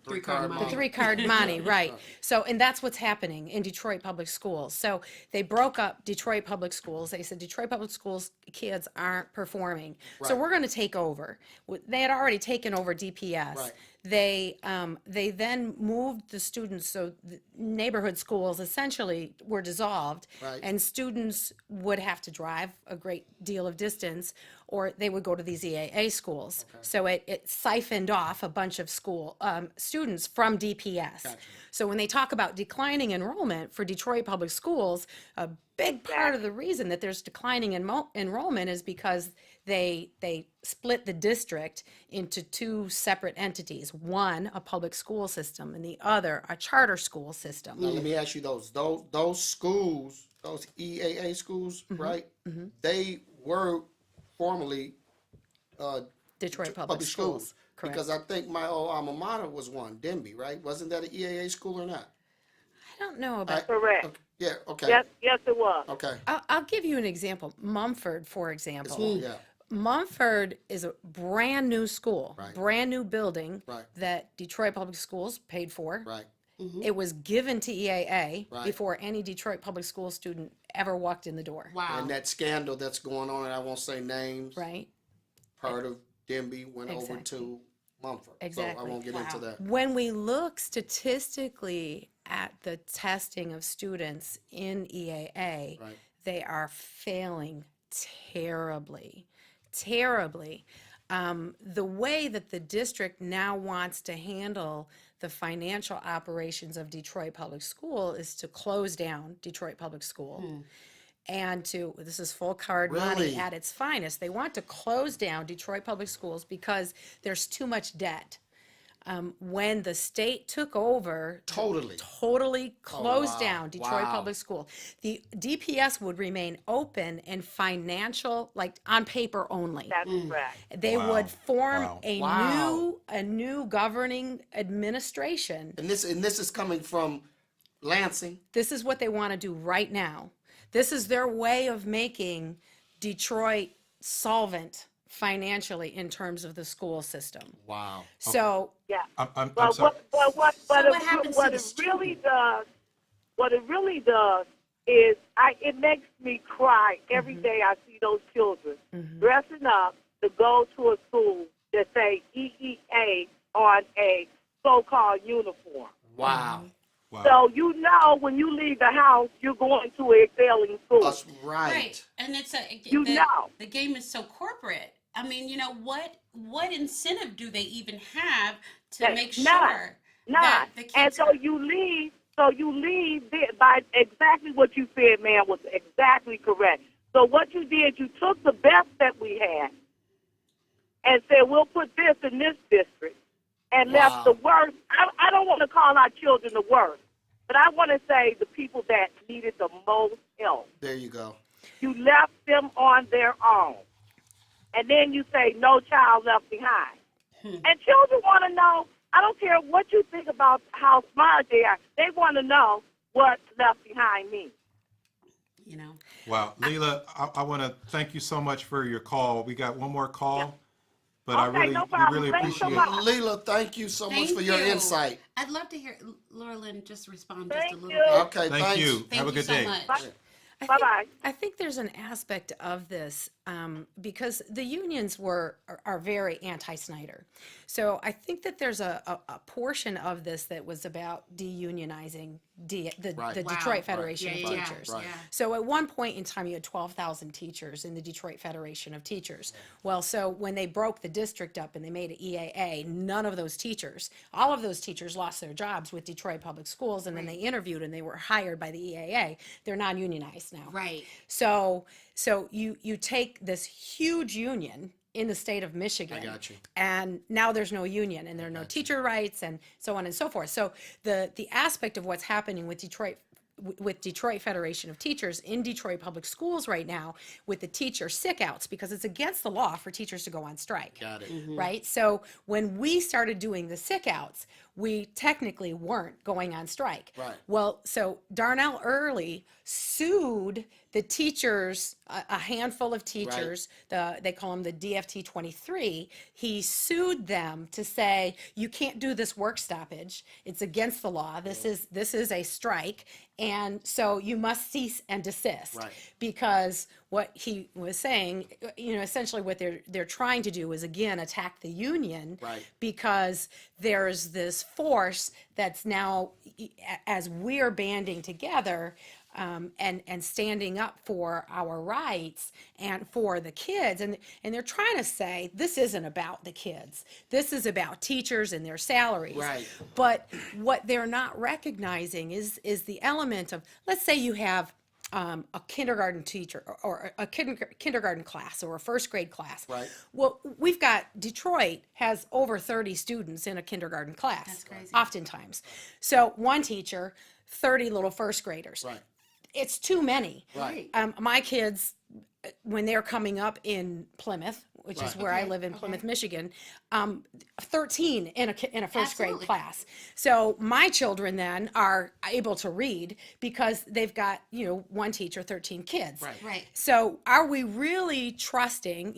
Three-card
the
model.
three-card money, right. So, and that's what's happening in Detroit Public Schools. So they broke up Detroit Public Schools. They said Detroit Public Schools kids aren't performing. So
Right.
we're going to take over. They had already taken over DPS.
Right.
They then moved the students, so the neighborhood schools essentially were dissolved.
Right.
And students would have to drive a great deal of distance, or they would go to these EAA schools. So it siphoned off a bunch of school students from DPS. So when they talk about declining enrollment for Detroit Public Schools, a big part of the reason that there's declining enrollment is because they split the district into two separate entities. One, a public school system, and the other, a charter school system.
Now, let me ask you those schools, those EAA schools, right? They were formerly
Detroit Public Schools. Correct.
Because I think my old alma mater was one, Denby, right? Wasn't that an EAA school or not?
I don't know about.
Correct.
Okay. Yeah, okay.
Yes, it was.
Okay.
I'll give you an example. Mumford, for example.
Yeah.
Mumford is a brand new school,
Right.
brand new building
Right.
that Detroit Public Schools paid for.
Right.
It was given to EAA
Right.
before any Detroit Public School student ever walked in the door.
Wow.
And that scandal that's going on, and I won't say names,
Right?
part of Denby went over
Exactly.
to Mumford. So
Exactly.
I won't get into that.
When we look statistically at the testing of students in EAA,
Right.
they are failing terribly, terribly. The way that the district now wants to handle the financial operations of Detroit Public School is to close down Detroit Public School. And this is full card money
Really?
at its finest. They want to close down Detroit Public Schools because there's too much debt. When the state took over,
Totally.
closed
wow.
down Detroit
Wow.
Public School. The DPS would remain open and financial, like on paper only.
That's correct.
They
Wow.
would form
Wow.
a new governing administration.
And this is coming from Lansing.
This is what they want to do right now. This is their way of making Detroit solvent financially in terms of the school system.
Wow.
So
Yeah.
I'm
Well,
sorry.
what happens to the
what it really does is it makes me cry every day I see those children dressing up to go to a school that say EEA on a so-called uniform.
Wow.
Wow.
So you know when you leave the house, you're going to a failing school.
That's right.
Right, and
You know.
the game is so corporate. I mean, you know, what incentive do they even have to
None.
make sure
None.
that the kids
And so you leave there by exactly what you said, man, was exactly correct. So what you did, you took the best that we had and said, we'll put this in this district, and
Wow.
left the worst. I don't want to call our children the worst, but I want to say the people that needed the most help.
There you go.
You left them on their own. And then you say, no child left behind. And children want to know, I don't care what you think about how smart they are, they want to know what left behind means.
you know.
Wow. Lela, I want to thank you so much for your call. We got one more call, but I
Okay,
really,
no
we
problem.
really
Thanks so
appreciate
much.
Leila, thank you so much for your insight.
I'd love to hear Lauralyn just respond just
Thank
a little
you.
bit.
Okay,
Thank
thanks.
you.
Thank
Have a
you
good
so
day.
much.
Bye-bye.
I think there's an aspect of this because the unions are very anti-Snyder. So I think that there's a portion of this that was about deunionizing the
Right.
the
Wow.
Detroit Federation
Yeah,
of
yeah,
Teachers.
right.
yeah.
So at one point in time, you had 12,000 teachers in the Detroit Federation of Teachers. Well, so when they broke the district up and they made it EAA, none of those teachers, all of those teachers lost their jobs with Detroit Public Schools, and then they interviewed and they were hired by the EAA. They're non-unionized now.
Right.
So you take this huge union in the state of Michigan.
I got you.
And now there's no union and there are no teacher rights and so on and so forth. So the aspect of what's happening with Detroit with Detroit Federation of Teachers in Detroit Public Schools right now with the teacher sick outs, because it's against the law for teachers to go on strike.
Got it.
Right? So when we started doing the sick outs, we technically weren't going on strike.
Right.
Well, so Darnell Early sued the teachers, a handful of teachers, they call them the DFT 23. He sued them to say, you can't do this work stoppage. It's against the law. This is a strike. And so you must cease and desist.
Right.
Because what he was saying, essentially what they're trying to do is, again, attack the union.
Right.
Because there's this force that's now, as we're banding together, and standing up for our rights and for the kids. And they're trying to say, this isn't about the kids. This is about teachers and their salaries.
Right.
But what they're not recognizing is the element of, let's say you have a kindergarten teacher or a kindergarten class or a first grade class.
Right.
Well, Detroit has over 30 students in a kindergarten class.
That's crazy.
Oftentimes. So one teacher, 30 little first graders.
Right.
It's too many.
Right.
My kids, when they're coming up in Plymouth, which is
Right.
where I live in Plymouth, Michigan, 13 in a first grade
Absolutely.
class. So my children then are able to read because they've got, one teacher, 13 kids.
Right.
Right.
So are we really trusting,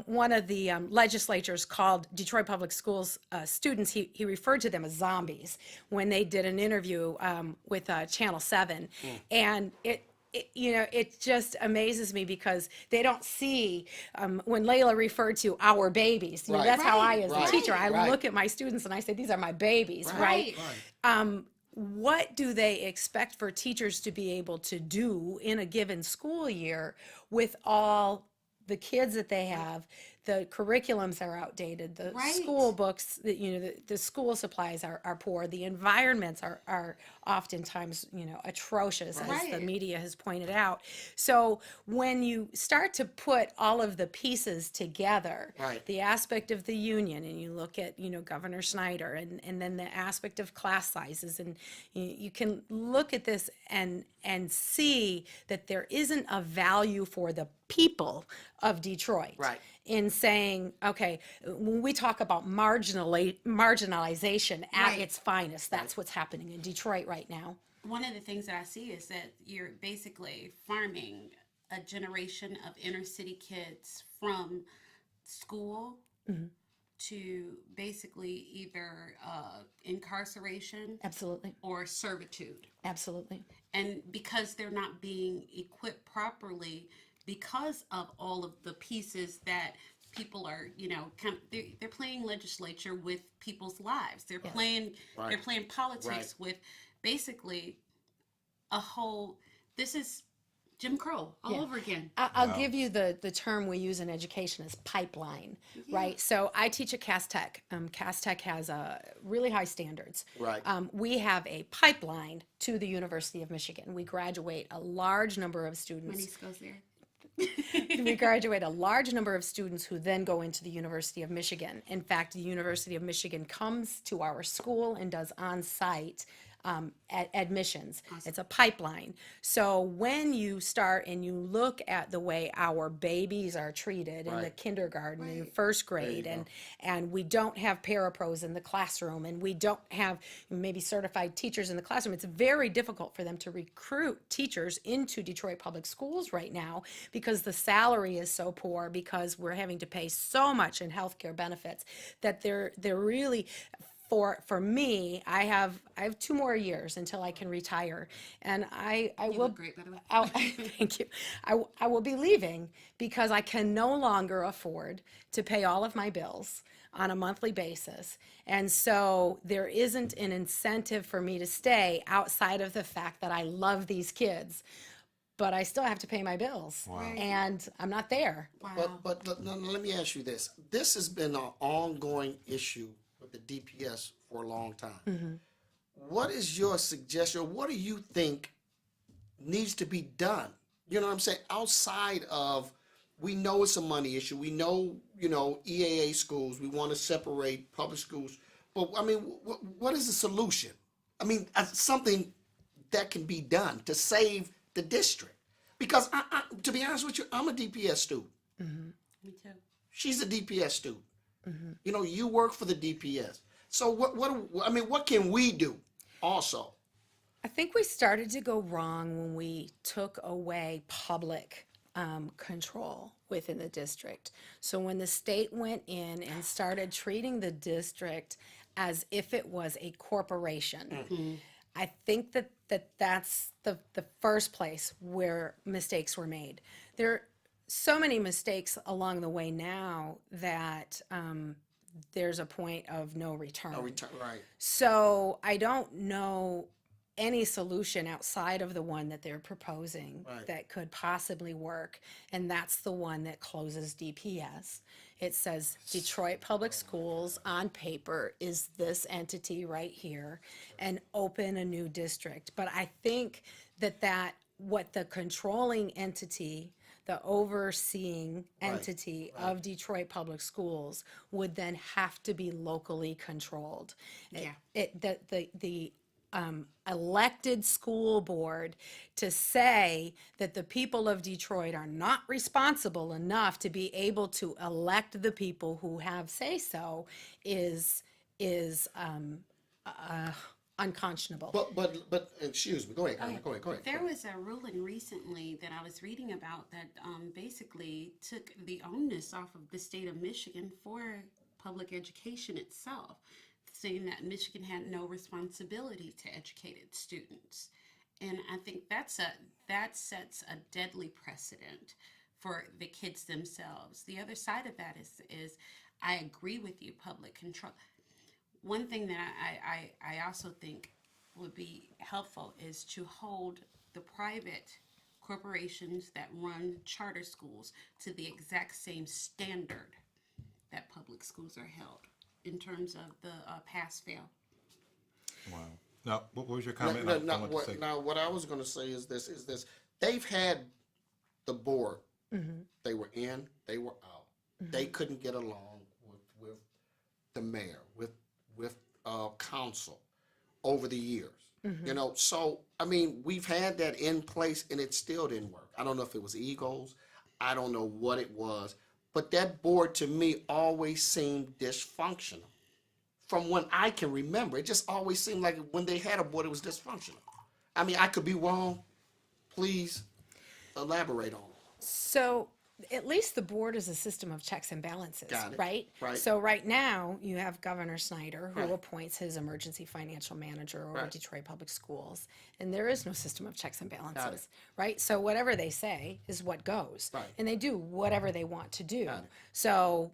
one of the legislatures called Detroit Public Schools students, he referred to them as zombies when they did an interview with Channel 7. And it just amazes me because they don't see, when Lela referred to our babies,
Right.
that's how I, as
Right.
a teacher, I
Right.
look at my students and I say, these are my babies,
Right.
right? What do they expect for teachers to be able to do in a given school year with all the kids that they have? The curriculums are outdated. The
Right.
school books, the school supplies are poor. The environments are oftentimes, atrocious, as the
Right.
media has pointed out. So when you start to put all of the pieces together,
Right.
the aspect of the union, and you look at, Governor Snyder, and then the aspect of class sizes, and you can look at this and see that there isn't a value for the people of Detroit.
Right.
In saying, okay, when we talk about marginalization at
Right.
its finest, that's what's happening in Detroit right now.
One of the things that I see is that you're basically farming a generation of inner city kids from school to basically either incarceration
Absolutely.
or servitude.
Absolutely.
And because they're not being equipped properly because of all of the pieces that people are, they're playing legislature with people's lives. They're playing
Right.
they're playing politics
Right.
with basically this is Jim Crow all
Yeah.
over again.
I'll give you the term we use in education is pipeline, right? So I teach at Cass Tech. Cass Tech has really high standards.
Right.
We have a pipeline to the University of Michigan. We graduate a large number of
My
students.
niece goes there.
We graduate a large number of students who then go into the University of Michigan. In fact, the University of Michigan comes to our school and does on-site admissions. It's a pipeline. So when you start and you look at the way our babies are treated in the
Right.
kindergarten and first grade, and we don't have parapros in the classroom, and we don't have maybe certified teachers in the classroom, it's very difficult for them to recruit teachers into Detroit Public Schools right now because the salary is so poor, because we're having to pay so much in healthcare benefits that they're really, for me, I have 2 more years until I can retire, and I
You
will.
look great, by the way.
Thank you. I will be leaving because I can no longer afford to pay all of my bills on a monthly basis. And so there isn't an incentive for me to stay outside of the fact that I love these kids, but I still have to pay my bills.
Wow.
And I'm not there.
Wow.
But let me ask you this. This has been an ongoing issue with the DPS for a long time. What is your suggestion? What do you think needs to be done? You know what I'm saying? Outside of, we know it's a money issue. We know, EAA schools, we want to separate public schools. But I mean, what is the solution? I mean, something that can be done to save the district? Because to be honest with you, I'm a DPS student.
Me too.
She's a DPS student. You know, you work for the DPS. So what can we do also?
I think we started to go wrong when we took away public control within the district. So when the state went in and started treating the district as if it was a corporation, I think that's the first place where mistakes were made. There are so many mistakes along the way now that there's a point of no return.
Right.
So I don't know any solution outside of the one that they're proposing
Right.
that could possibly work, and that's the one that closes DPS. It says Detroit Public Schools on paper is this entity right here, and open a new district. But I think that what the controlling entity, the overseeing entity of Detroit Public Schools would then have to be locally controlled.
Yeah.
The elected school board to say that the people of Detroit are not responsible enough to be able to elect the people who have say-so is unconscionable.
But excuse me. Go ahead, Carmen. Go ahead.
There was a ruling recently that I was reading about that basically took the onus off of the state of Michigan for public education itself, saying that Michigan had no responsibility to educate its students. And I think that sets a deadly precedent for the kids themselves. The other side of that is I agree with you, public control. One thing that I also think would be helpful is to hold the private corporations that run charter schools to the exact same standard that public schools are held in terms of the pass-fail.
Wow. Now, what was your comment?
What I was going to say is this. They've had the board. They were in, they were out. They couldn't get along with the mayor, with council over the years. You know, so, I mean, we've had that in place and it still didn't work. I don't know if it was egos. I don't know what it was. But that board, to me, always seemed dysfunctional. From when I can remember, it just always seemed like when they had a board, it was dysfunctional. I mean, I could be wrong. Please elaborate on it.
So at least the board is a system of checks and balances,
Got it.
right?
Right.
So right now, you have Governor Snyder, who
Right.
appoints his emergency financial manager over
Right.
Detroit Public Schools, and there is no system of checks and balances, right? So whatever they say is what goes.
Right.
And they do whatever they want to do.
Got it.
So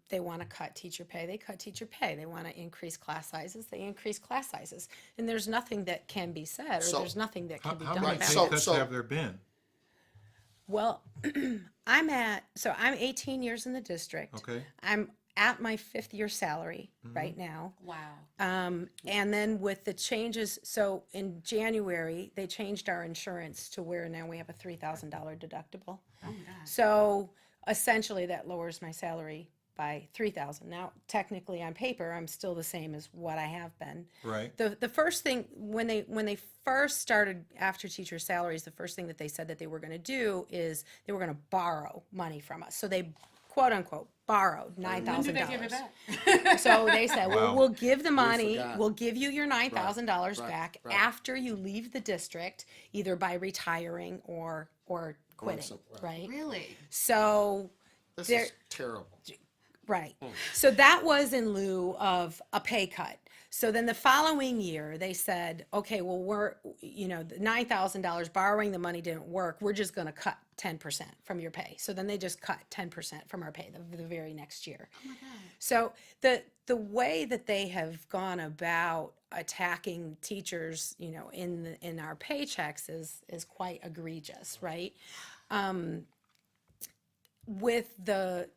they want to cut teacher pay, they cut teacher pay. They want to increase class sizes, they increase class sizes. And there's nothing that can be said, or
So-
there's nothing that can be
How
done
many
about
pay
it.
cuts have there been?
Well, I'm 18 years in the district.
Okay.
I'm at my 5th year salary right now.
Wow.
And then with the changes, so in January, they changed our insurance to where now we have a $3,000 deductible.
Oh my God.
So essentially that lowers my salary by $3,000. Now, technically on paper, I'm still the same as what I have been.
Right.
The first thing when they first started after teacher salaries, the first thing that they said that they were going to do is they were going to borrow money from us. So they quote unquote borrowed
When
$9,000.
do they give it back?
So they said, well,
Wow.
we'll give the money,
forgot.
we'll give you your $9,000
Right,
back
right.
after you leave the district, either by retiring or quitting,
some-
right?
Really?
So
This
there,
is terrible.
right. So that was in lieu of a pay cut. So then the following year, they said, okay, well, the $9,000 borrowing the money didn't work. We're just going to cut 10% from your pay. So then they just cut 10% from our pay the very next year.
Oh my God.
So the way that they have gone about attacking teachers, in our paychecks is quite egregious, right? With the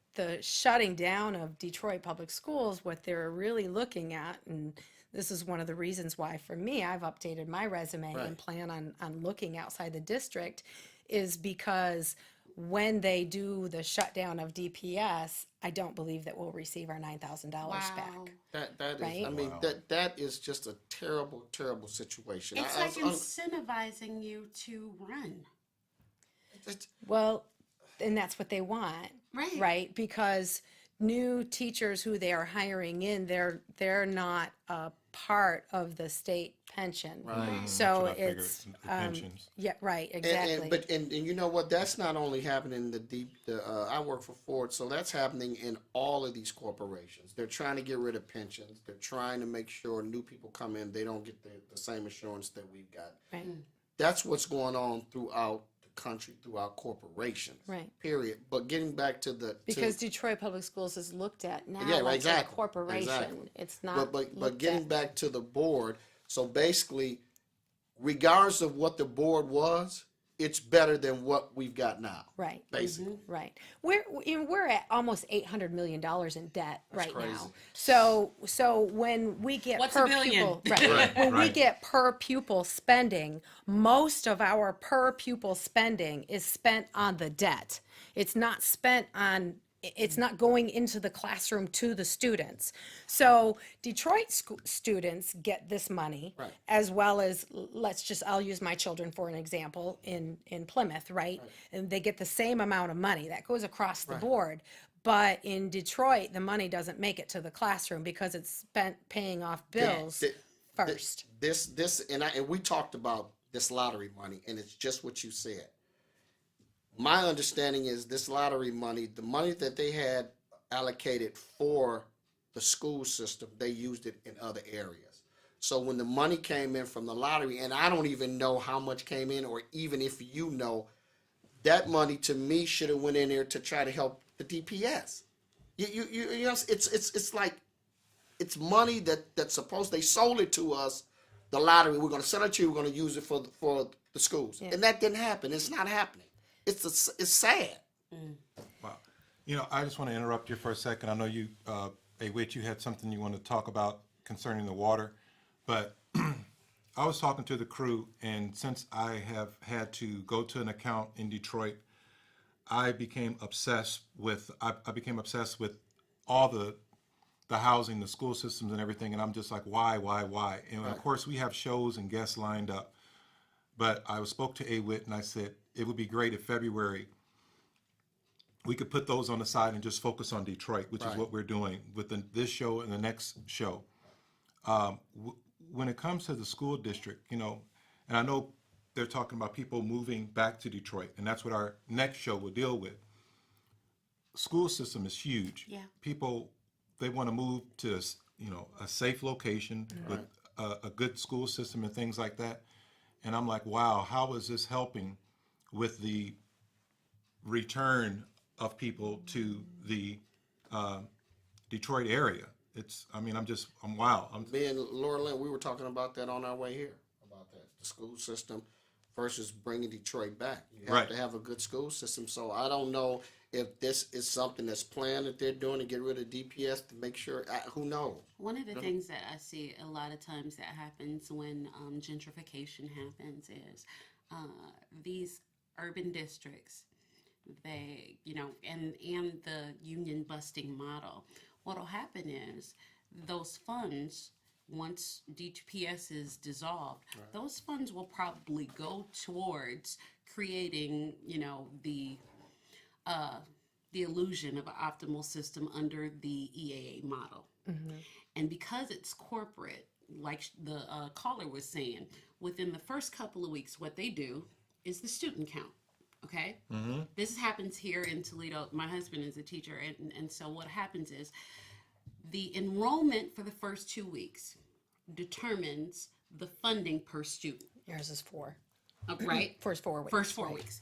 shutting down of Detroit Public Schools, what they're really looking at, and this is one of the reasons why for me I've updated my resume
Right.
and plan on looking outside the district, is because when they do the shutdown of DPS, I don't believe that we'll receive our $9,000 back.
That is,
Right?
I mean,
Wow.
that is just a terrible, terrible situation.
It's
I
like
was
incentivizing you to run.
Well, and that's what they want,
Right.
right? Because new teachers who they are hiring in, they're not a part of the state pension.
Right.
So
That's what I figured,
it's
the pensions.
yeah, right, exactly.
And you know what? That's not only happening in the deep. I work for Ford, so that's happening in all of these corporations. They're trying to get rid of pensions. They're trying to make sure new people come in, they don't get the same assurance that we've got.
Right.
That's what's going on throughout the country, throughout corporations.
Right.
Period. But getting back to the
Because Detroit Public Schools is looked at now
Yeah,
like
exactly,
a corporation.
exactly.
It's not.
but
looked
getting
at-
back to the board, so basically, regardless of what the board was, it's better than what we've got now.
Right.
Basically.
Right. We're at almost $800 million in debt right
crazy.
now. So when we get
What's
per
a billion?
pupil, right, when we
right.
get per pupil spending, most of our per pupil spending is spent on the debt. It's not spent on. It's not going into the classroom to the students. So Detroit students get this money,
Right.
as well as, I'll use my children for an example, in Plymouth, right? And they get the same amount of money. That goes across the board. But in Detroit, the money doesn't make it to the classroom because it's spent paying off bills
Th-
first.
And we talked about this lottery money, and it's just what you said. My understanding is this lottery money, the money that they had allocated for the school system, they used it in other areas. So when the money came in from the lottery, and I don't even know how much came in, or even if you know, that money to me should have went in there to try to help the DPS. You know, it's like it's money that's supposed, they sold it to us, the lottery. We're going to sell it to you. We're going to use it for the schools, and that didn't happen. It's not happening. It's sad.
Wow. You know, I just want to interrupt you for a second. I know you, Whit, you had something you want to talk about concerning the water, but I was talking to the crew, and since I have had to go to an account in Detroit, I became obsessed with all the housing, the school systems, and everything, and I'm just like, why? And of course, we have shows and guests lined up. But I spoke to Whit, and I said it would be great if February we could put those on the side and just focus on Detroit, which is what we're doing with this show and the next show. When it comes to the school district, you know, and I know they're talking about people moving back to Detroit, and that's what our next show will deal with. School system is huge.
Yeah.
People, they want to move to, you know, a safe location with a good school system and things like that. And I'm like, wow, how is this helping with the return of people to the Detroit area? I'm wow.
Me and Lauralyn, we were talking about that on our way here, about that, the school system versus bringing Detroit back. You have
Right.
to have a good school system. So I don't know if this is something that's planned that they're doing to get rid of DPS to make sure, who knows?
One of the things that I see a lot of times that happens when gentrification happens is these urban districts, they, you know, and the union busting model. What'll happen is those funds, once DPS is dissolved, those funds will probably go towards creating, you know, the illusion of an optimal system under the EAA model. And because it's corporate, like the caller was saying, within the first couple of weeks, what they do is the student count. Okay? This happens here in Toledo. My husband is a teacher, and so what happens is the enrollment for the first 2 weeks determines the funding per student.
Yours is 4.
Right?
First 4 weeks.
First 4
right.
weeks.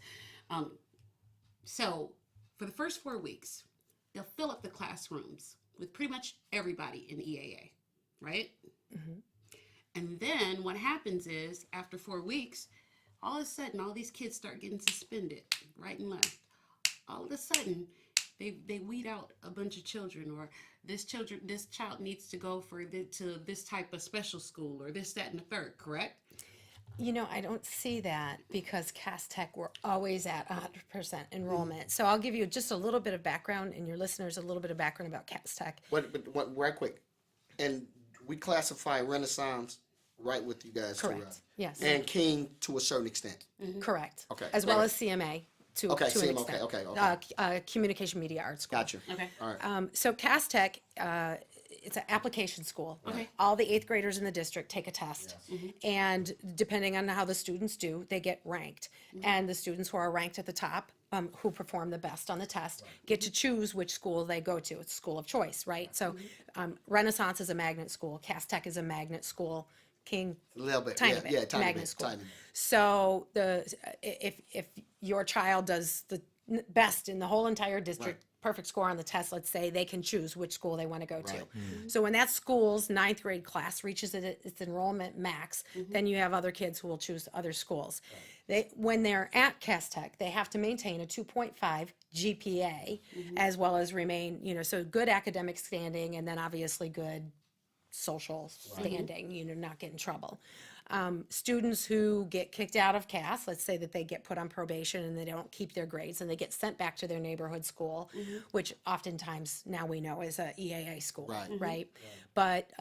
So for the first 4 weeks, they'll fill up the classrooms with pretty much everybody in EAA, right? And then what happens is after 4 weeks, all of a sudden, all these kids start getting suspended right and left. All of a sudden, they weed out a bunch of children, or this child needs to go to this type of special school, or this, that, and the third. Correct?
You know, I don't see that because Cass Tech, we're always at 100% enrollment. So I'll give you just a little bit of background and your listeners a little bit of background about Cass Tech.
But right quick, and we classify Renaissance right with you guys too,
Correct.
right?
Yes.
And King to a certain extent.
Correct.
Okay.
As well
Right.
as CMA to
Okay,
an
CMA,
extent.
okay.
Communication Media Arts School.
Gotcha.
Okay.
All right.
So Cass Tech, it's an application school.
Okay.
All the 8th graders in the district take a test. And depending on how the students do, they get ranked. And the students who are ranked at the top, who perform the best on the test, get to choose which school they go to. It's school of choice, right? So Renaissance is a magnet school. Cass Tech is a magnet school. King,
A little bit.
tiny
yeah,
bit,
yeah, tiny
magnet
bit,
school.
tiny bit.
So if your child does the best in the whole entire district, perfect score on the test, let's say, they can choose which school they want to go to.
Right.
So when that school's 9th grade class reaches its enrollment max, then you have other kids who will choose other schools. When they're at Cass Tech, they have to maintain a 2.5 GPA as well as remain, so good academic standing and then obviously good social standing, not get in trouble. Students who get kicked out of Cass, let's say that they get put on probation and they don't keep their grades and they get sent back to their neighborhood school, which oftentimes now we know is a EAA school, right? But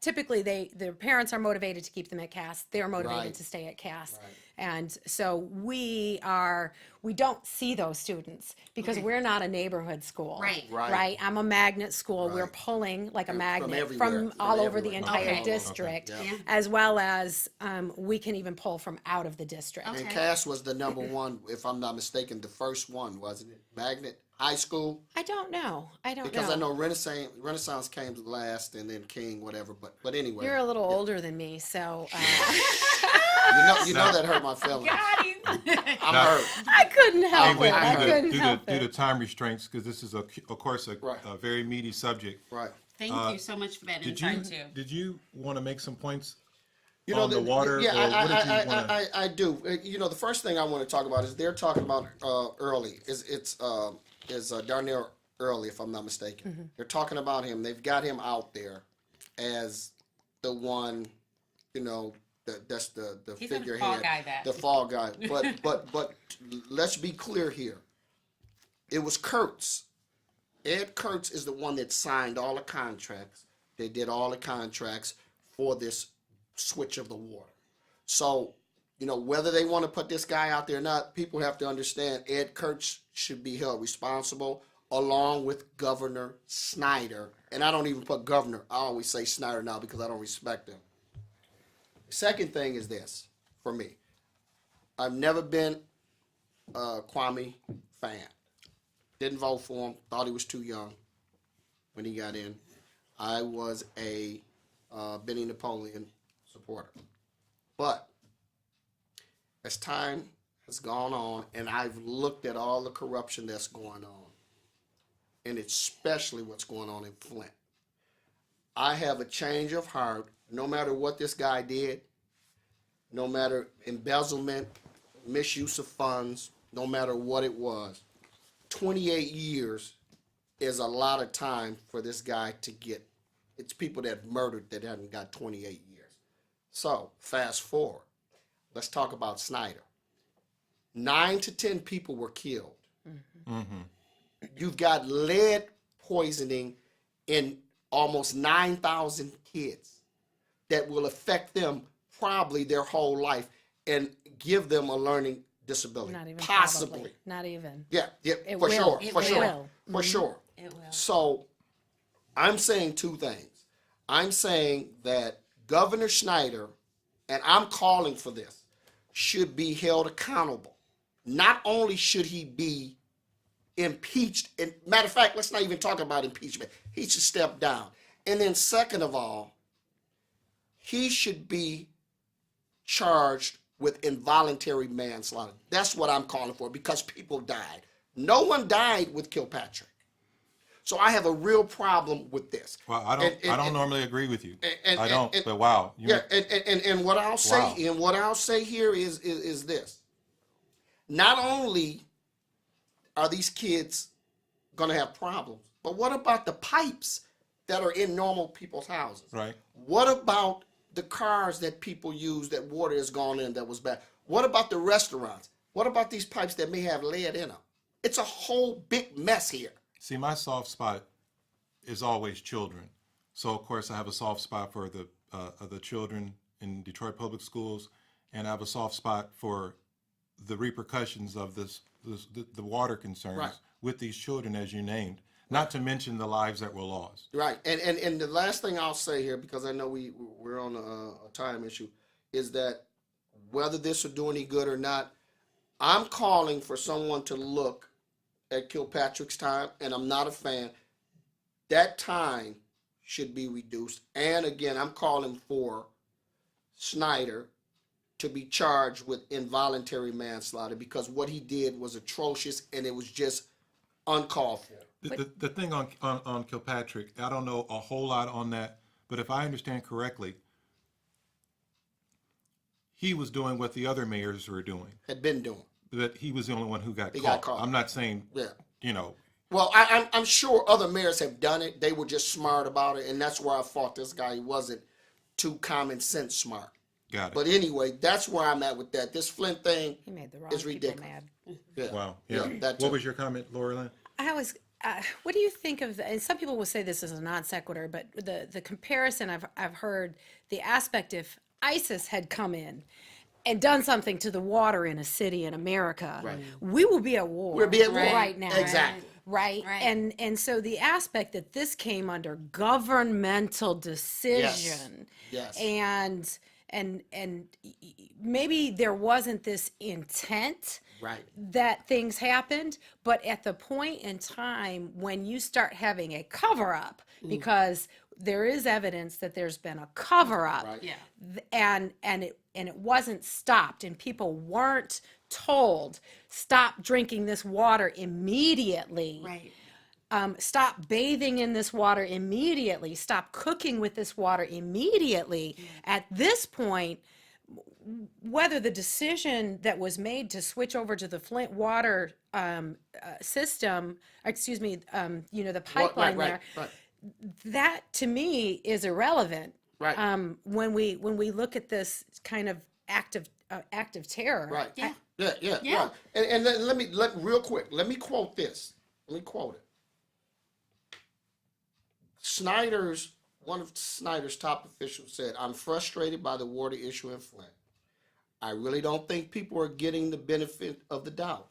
typically their parents are motivated to keep them at Cass. They're motivated
Right.
to stay at Cass. And so we don't see those students because we're not a neighborhood school.
Right.
Right.
I'm a magnet school. We're
Right.
pulling like a
From
magnet
everywhere,
from
from
all over the
everywhere.
entire
Okay.
district,
Okay.
Yeah.
as well as we can even pull from out of the district.
Okay.
And Cass was the number one, if I'm not mistaken, the first one, wasn't it? Magnet High School?
I don't know.
Because I know Renaissance came last and then King, whatever. But anyway.
You're a little older than me, so
You know that hurt my feelings.
Got him.
I'm hurt.
I couldn't help
Hey,
it. I couldn't
due
help
to
it.
time restraints, because this is, of course,
Right.
a very meaty subject.
Right.
Thank you so much for that
Did you
insight, too.
did you want to make some points
You know,
on the water?
Yeah,
or what did you want to?
I do. The first thing I want to talk about is they're talking about Early. It's Darnell Early, if I'm not mistaken. They're talking about him. They've got him out there as the one, that's the
He's the
figurehead,
fall guy that.
the fall guy. But let's be clear here. It was Kurtz. Ed Kurtz is the one that signed all the contracts. They did all the contracts for this switch of the water. So, whether they want to put this guy out there or not, people have to understand Ed Kurtz should be held responsible along with Governor Snyder. And I don't even put governor. I always say Snyder now because I don't respect him. The second thing is this for me. I've never been a Kwame fan. Didn't vote for him. Thought he was too young when he got in. I was a Benny Napoleon supporter. But as time has gone on, and I've looked at all the corruption that's going on, and especially what's going on in Flint, I have a change of heart. No matter what this guy did, no matter embezzlement, misuse of funds, no matter what it was, 28 years is a lot of time for this guy to get. It's people that murdered that haven't got 28 years. So, fast forward. Let's talk about Snyder. 9 to 10 people were killed. You've got lead poisoning in almost 9,000 kids that will affect them probably their whole life and give them a learning disability.
Not even
Possibly.
probably. Not even.
Yeah,
It
for
will.
sure,
It
for sure,
will.
for sure.
It will.
So, I'm saying two things. I'm saying that Governor Snyder, and I'm calling for this, should be held accountable. Not only should he be impeached, and matter of fact, let's not even talk about impeachment. He should step down. And then second of all, he should be charged with involuntary manslaughter. That's what I'm calling for because people died. No one died with Kilpatrick. So I have a real problem with this.
Well, I don't normally agree with you.
and-
I don't.
and-
but wow.
And what I'll say
Wow.
and what I'll say here is this. Not only are these kids gonna have problems, but what about the pipes that are in normal people's houses?
Right.
What about the cars that people use that water has gone in that was bad? What about the restaurants? What about these pipes that may have lead in them? It's a whole big mess here.
See, my soft spot is always children. So, of course, I have a soft spot for the children in Detroit Public Schools, and I have a soft spot for the repercussions of the water concerns
Right.
with these children, as you named. Not to mention the lives that were lost.
Right. And the last thing I'll say here, because I know we're on a time issue, is that whether this will do any good or not, I'm calling for someone to look at Kilpatrick's time, and I'm not a fan. That time should be reduced. And again, I'm calling for Snyder to be charged with involuntary manslaughter, because what he did was atrocious and it was just uncalled for.
The thing on Kilpatrick, I don't know a whole lot on that, but if I understand correctly, he was doing what the other mayors were doing.
Had been doing.
That he was the only one who got
He
caught.
got caught.
I'm not saying,
Yeah.
you know,
Well, I'm sure other mayors have done it. They were just smart about it, and that's where I fought this guy. He wasn't too common sense smart.
got it.
But anyway, that's where I'm at with that. This Flint thing
He made the wrong
is
people
ridiculous.
mad.
Yeah.
Wow. Yeah.
that too.
What was your comment, Lauralyn?
I was. What do you think of? And some people will say this is a non sequitur, but the comparison I've heard, the aspect if ISIS had come in and done something to the water in a city in America,
Right.
we will be at war.
We'll be at war.
right now.
Exactly.
Right?
Right.
And so the aspect that this came under governmental decision,
Yes.
and maybe there wasn't this intent
Right.
that things happened, but at the point in time when you start having a cover up, because there is evidence that there's been a cover up,
Right.
Yeah.
and it wasn't stopped, and people weren't told stop drinking this water immediately,
Right.
stop bathing in this water immediately, stop cooking with this water immediately. At this point, whether the decision that was made to switch over to the Flint water system, excuse me, the pipeline
right,
there,
right.
that to me is irrelevant.
Right.
When we look at this kind of act of terror.
Right.
Yeah.
Yeah.
Yeah.
Right. And let me real quick. Let me quote this. Let me quote it. One of Snyder's top officials said, "I'm frustrated by the water issue in Flint. I really don't think people are getting the benefit of the doubt.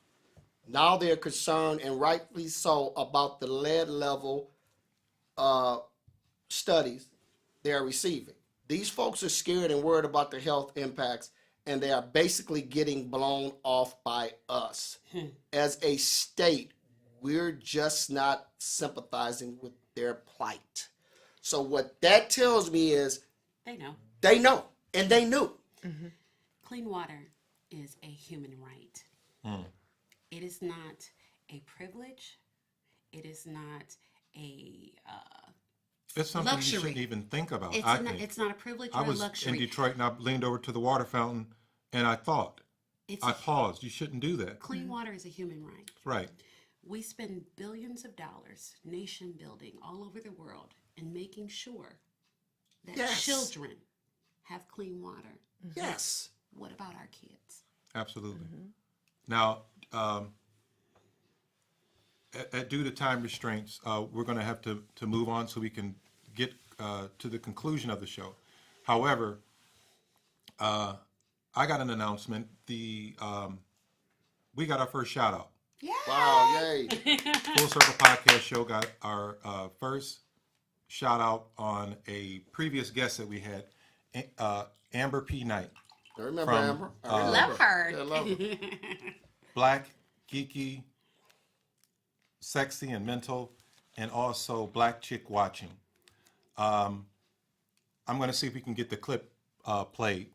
Now they're concerned, and rightly so, about the lead level studies they are receiving. These folks are scared and worried about the health impacts, and they are basically getting blown off by us. As a state, we're just not sympathizing with their plight." So what that tells me is
They know.
they know, and they knew.
Clean water is a human right. It is not a privilege. It is not a
It's something
luxury.
you shouldn't even think about,
it's
I
not,
think.
it's not a privilege
I
or a
was
luxury.
in Detroit and I leaned over to the water fountain and I thought,
It's
I paused, you shouldn't do that.
clean water is a human right.
Right.
We spend billions of dollars nation building all over the world and making sure that
Yes.
children have clean water.
Yes.
What about our kids?
Absolutely. Now, due to time restraints, we're going to have to move on so we can get to the conclusion of the show. However, I got an announcement. We got our first shout out.
Yeah.
Wow, yay.
Full Circle Podcast Show got our first shout out on a previous guest that we had, Amber P. Knight.
I remember
From,
Amber. I
uh,
remember.
Love her.
Yeah, I love her.
Black, geeky, sexy, and mental, and also Black Chick Watching. I'm going to see if we can get the clip played.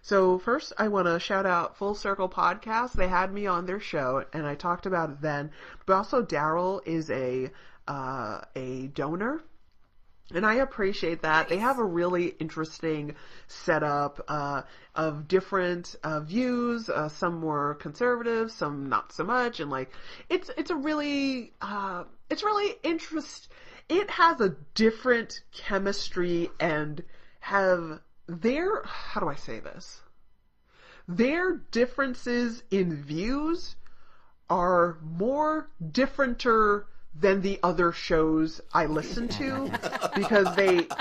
So first, I want to shout out Full Circle Podcast. They had me on their show, and I talked about it then. But also, Darryl is a donor, and I appreciate that. They have a really interesting setup of different views. Some more conservative, some not so much, and it's really interesting. It has a different chemistry and have their, how do I say this? Their differences in views are more differenter than the other shows I listen to because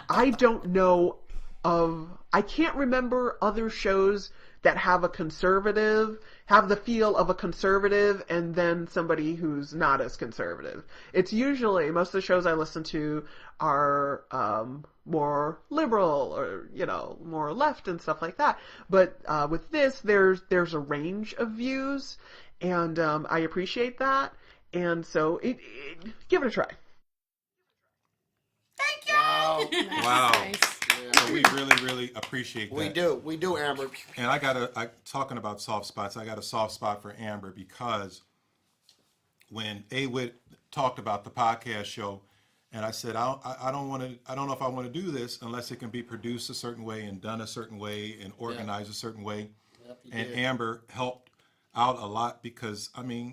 I don't know I can't remember other shows that have have the feel of a conservative and then somebody who's not as conservative. It's usually, most of the shows I listen to are more liberal or, more left and stuff like that. But with this, there's a range of views, and I appreciate that. And so give it a try.
Thank you.
Wow.
Wow.
Nice.
So we really appreciate that.
We do, Amber.
And talking about soft spots, I got a soft spot for Amber because when Awit talked about the podcast show, and I said, I don't know if I want to do this unless it can be produced a certain way and done a certain way and organized a certain way.
Yep, you
And
did.
Amber helped out a lot because,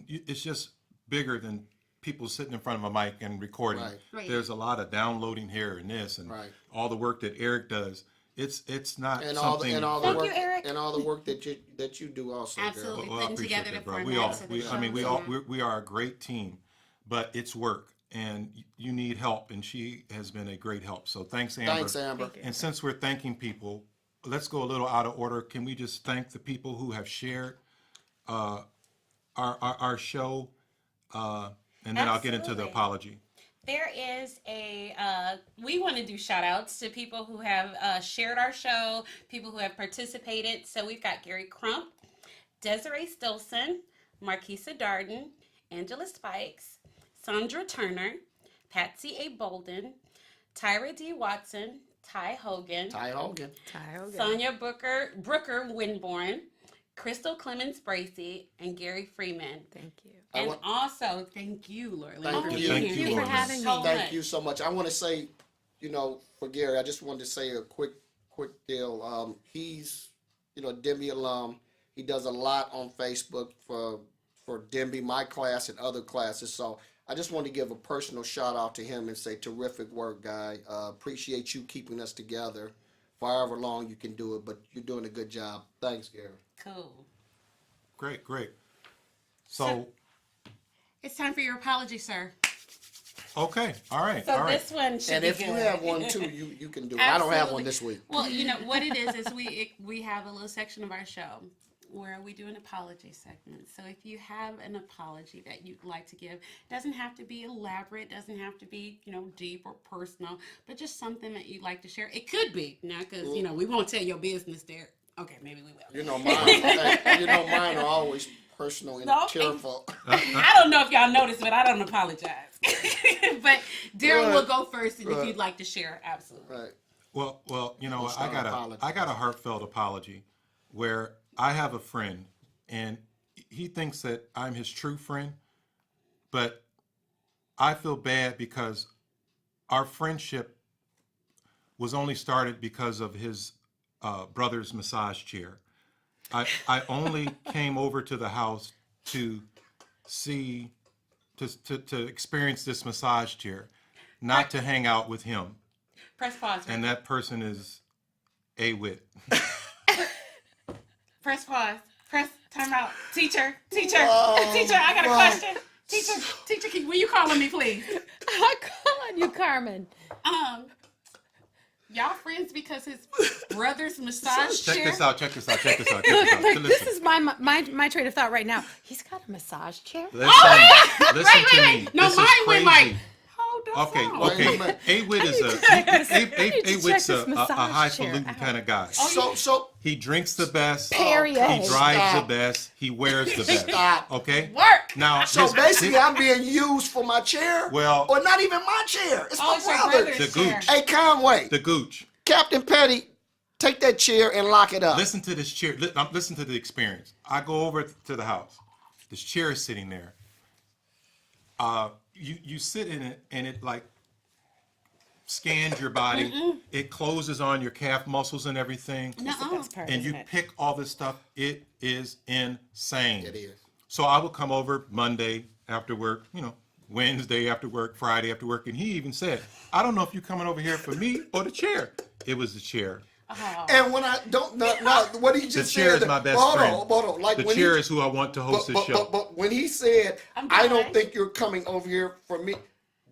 it's just bigger than people sitting in front of a mic and recording.
Right.
There's a lot of downloading here and this and all the work that Eric does. It's not
And
something.
all the
Thank
work
you, Eric.
and all the work that you do also. Darryl.
Absolutely.
Well, I
Putting
appreciate
together
that,
the
bro.
formats of the shows.
We are a great team, but it's work and you need help, and she has been a great help. So thanks, Amber.
Thanks, Amber.
And since we're thanking people, let's go a little out of order. Can we just thank the people who have shared our show, and then I'll get into the
Absolutely.
apology.
There is we want to do shout outs to people who have shared our show, people who have participated. So we've got Gary Crump, Desiree Stilson, Marquisa Darden, Angela Spikes, Sandra Turner, Patsy A. Bolden, Tyra D. Watson, Ty Hogan, Sonia Brooker Winborn, Crystal Clemens Bracey, and Gary Freeman.
Thank you.
And also, thank you, Lauralyn.
Thank you.
Thank you
for
Lauralyn.
having me.
So
Thank
much.
you so much. I want to say, for Gary, I just wanted to say a quick deal. He's, Denby alum. He does a lot on Facebook for Denby, my class, and other classes. So I just want to give a personal shout out to him and say, terrific work, guy. Appreciate you keeping us together for however long you can do it, but you're doing a good job. Thanks, Gary.
Cool.
Great. So,
It's time for your apology, sir.
okay, all right.
So this one should
And
be
if
good.
you have one too, you can do it. I don't have one
Absolutely.
this week.
Well, what it is we have a little section of our show where we do an apology segment. So if you have an apology that you'd like to give, it doesn't have to be elaborate, doesn't have to be, deep or personal, but just something that you'd like to share. It could be, now, because, we won't tell your business there. Okay, maybe we will.
Mine are always personal and
No,
tearful.
I don't know if y'all noticed, but I don't apologize. But Darryl will go first, and if you'd like to share, absolutely.
Right.
Well,
start an apology.
I got a heartfelt apology where I have a friend and he thinks that I'm his true friend, but I feel bad because our friendship was only started because of his brother's massage chair. I only came over to the house to see, to experience this massage chair, not to hang out with him.
Press pause.
And that person is Awit.
Press pause. Press time out. Teacher, I got a question. Teacher, will you call on me, please?
I'll call on you, Carmen.
Y'all friends because his brother's massage chair?
Check this out.
Look, this is my train of thought right now. He's got a massage chair.
Listen to me.
No,
This is
mine went
crazy.
like, hold on.
Okay.
Wait a minute.
Awit is
this
a
massage
highfalutin
chair.
kind of guy.
So
He drinks the best.
Period.
He drives
Stop.
the best. He wears the best.
Stop.
Okay.
Work.
Now,
So basically, I'm being used for my chair.
Well-
or not even my chair. It's
Oh,
my
it's your
brother's.
brother's
The
chair.
gooch.
Hey, Conway,
the gooch.
Captain Petty, take that chair and lock it up.
Listen to this chair. Listen to the experience. I go over to the house. This chair is sitting there. You sit in it, and it like scans your body. It closes on your calf muscles and everything.
Nuh-uh.
And you pick all this stuff. It is insane.
It is.
So I would come over Monday after work, Wednesday after work, Friday after work, and he even said, I don't know if you're coming over here for me or the chair. It was the chair.
And when I don't, no, what he
The
just
chair
said.
is my best
hold
friend.
On, hold on. Like
The
when
chair
he,
is who I want to host this show.
But when he said,
I'm
I
fine.
don't think you're coming over here for me,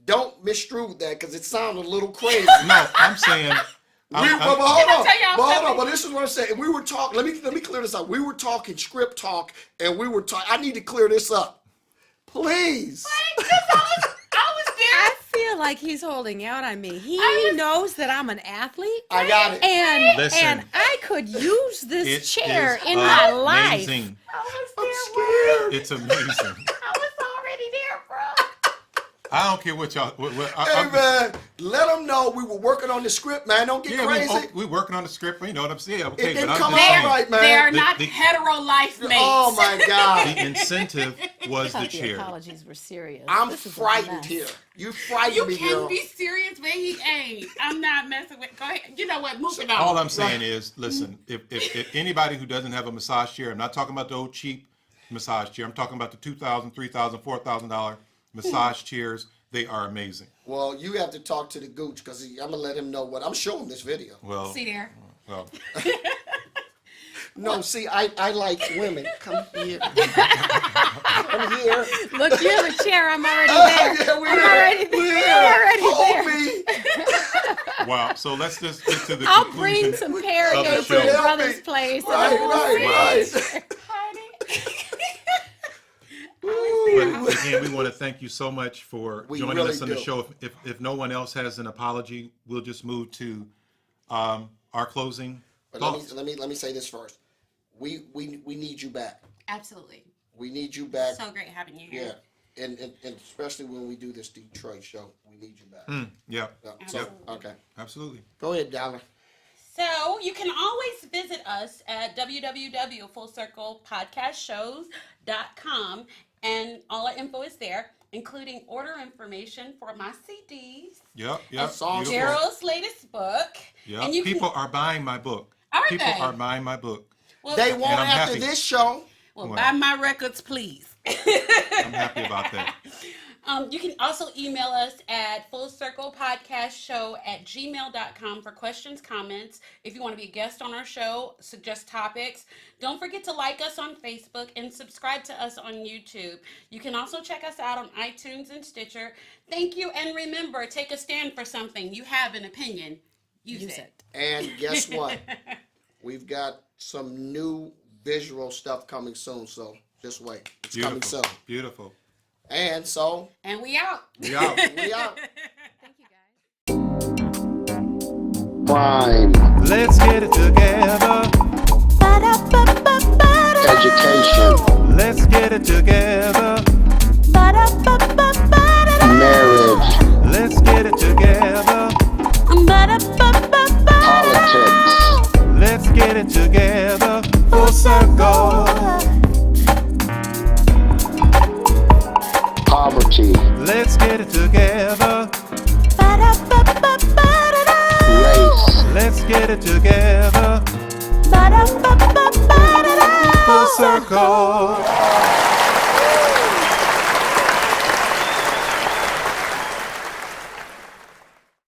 don't misconstrue that because it sounded a little crazy.
No, I'm saying.
But
I'm-
hold
Can I
on,
tell y'all something?
but this is what I'm saying. We were talking. Let me clear this up. We were talking script talk, and we were talking. I need to clear this up, please.
I was there.
I feel like he's holding out on me. He knows that I'm an athlete.
I got it.
And
Listen.
and I could use this
It
chair
is
in my life.
amazing.
I was
I'm
there.
scared.
It's amazing.
I was already there, bro.
I don't care what y'all.
Hey man, let them know we were working on the script, man. Don't get
Yeah,
crazy.
we working on the script. You know what I'm saying? Okay,
It didn't
but I'm
come
just
out
saying,
right, man.
They are
The-
not
the-
hetero life mates.
Oh my God.
The incentive was
I
the
thought the
chair.
apologies were serious.
I'm
This is a
frightened
mess.
here. You frightened
You
me,
can
girl.
be serious, but he ain't. I'm not messing with. Go ahead. You know what? Moving on.
All I'm saying is, listen, if anybody who doesn't have a massage chair, I'm not talking about the old cheap massage chair. I'm talking about the $2,000, $3,000, $4,000 massage chairs. They are amazing.
Well, you have to talk to the gooch because I'm gonna let him know what I'm showing this video.
Well,
See there.
well,
No, see, I like women. Come here. Come here.
Look, you have a chair. I'm already
Oh,
there.
yeah, we're
I'm
here.
already
We're
there.
here.
I'm already
Hold
there.
me.
wow. So let's just get to the
I'll
conclusion.
bring some Perrier
show.
to your
Help
brother's
me.
place. and
Right,
we'll
right,
see.
right.
But again, we want to thank you so much for
We
joining
really
us on the
do.
show. If no one else has an apology, we'll just move to our closing
But
thoughts.
let me say this first. We need you back.
Absolutely.
We need you back.
So great having you here.
Yeah, and especially when we do this Detroit show, we need you back.
Yeah,
Yeah, so,
Absolutely.
okay,
absolutely.
go ahead, Darryl.
So you can always visit us at www.fullcirclepodcastshows.com, and all our info is there, including order information for my CDs,
Yep, yep.
Songs.
beautiful.
Daryl's latest book,
Yep.
and you
People are buying my book.
Are
People
they?
are buying my book.
well,
They won't
I'm
after
happy.
this show.
well,
Well.
buy my records, please.
I'm happy about that.
You can also email us at fullcirclepodcastshow@gmail.com for questions, comments. If you want to be a guest on our show, suggest topics. Don't forget to like us on Facebook and subscribe to us on YouTube. You can also check us out on iTunes and Stitcher. Thank you, and remember, take a stand for something. You have an opinion. Use it.
And guess what? We've got some new visual stuff coming soon, so just wait. It's coming
Beautiful.
soon.
Beautiful.
And so
And we out.
We out.
we out.
Thank you, guys.
Crime,
Let's get it together.
education,
Let's get it together.
marriage,
Let's get it together.
politics,
Let's get it together. Full circle.
poverty,
Let's get it together.
race,
Let's get it together. Full circle.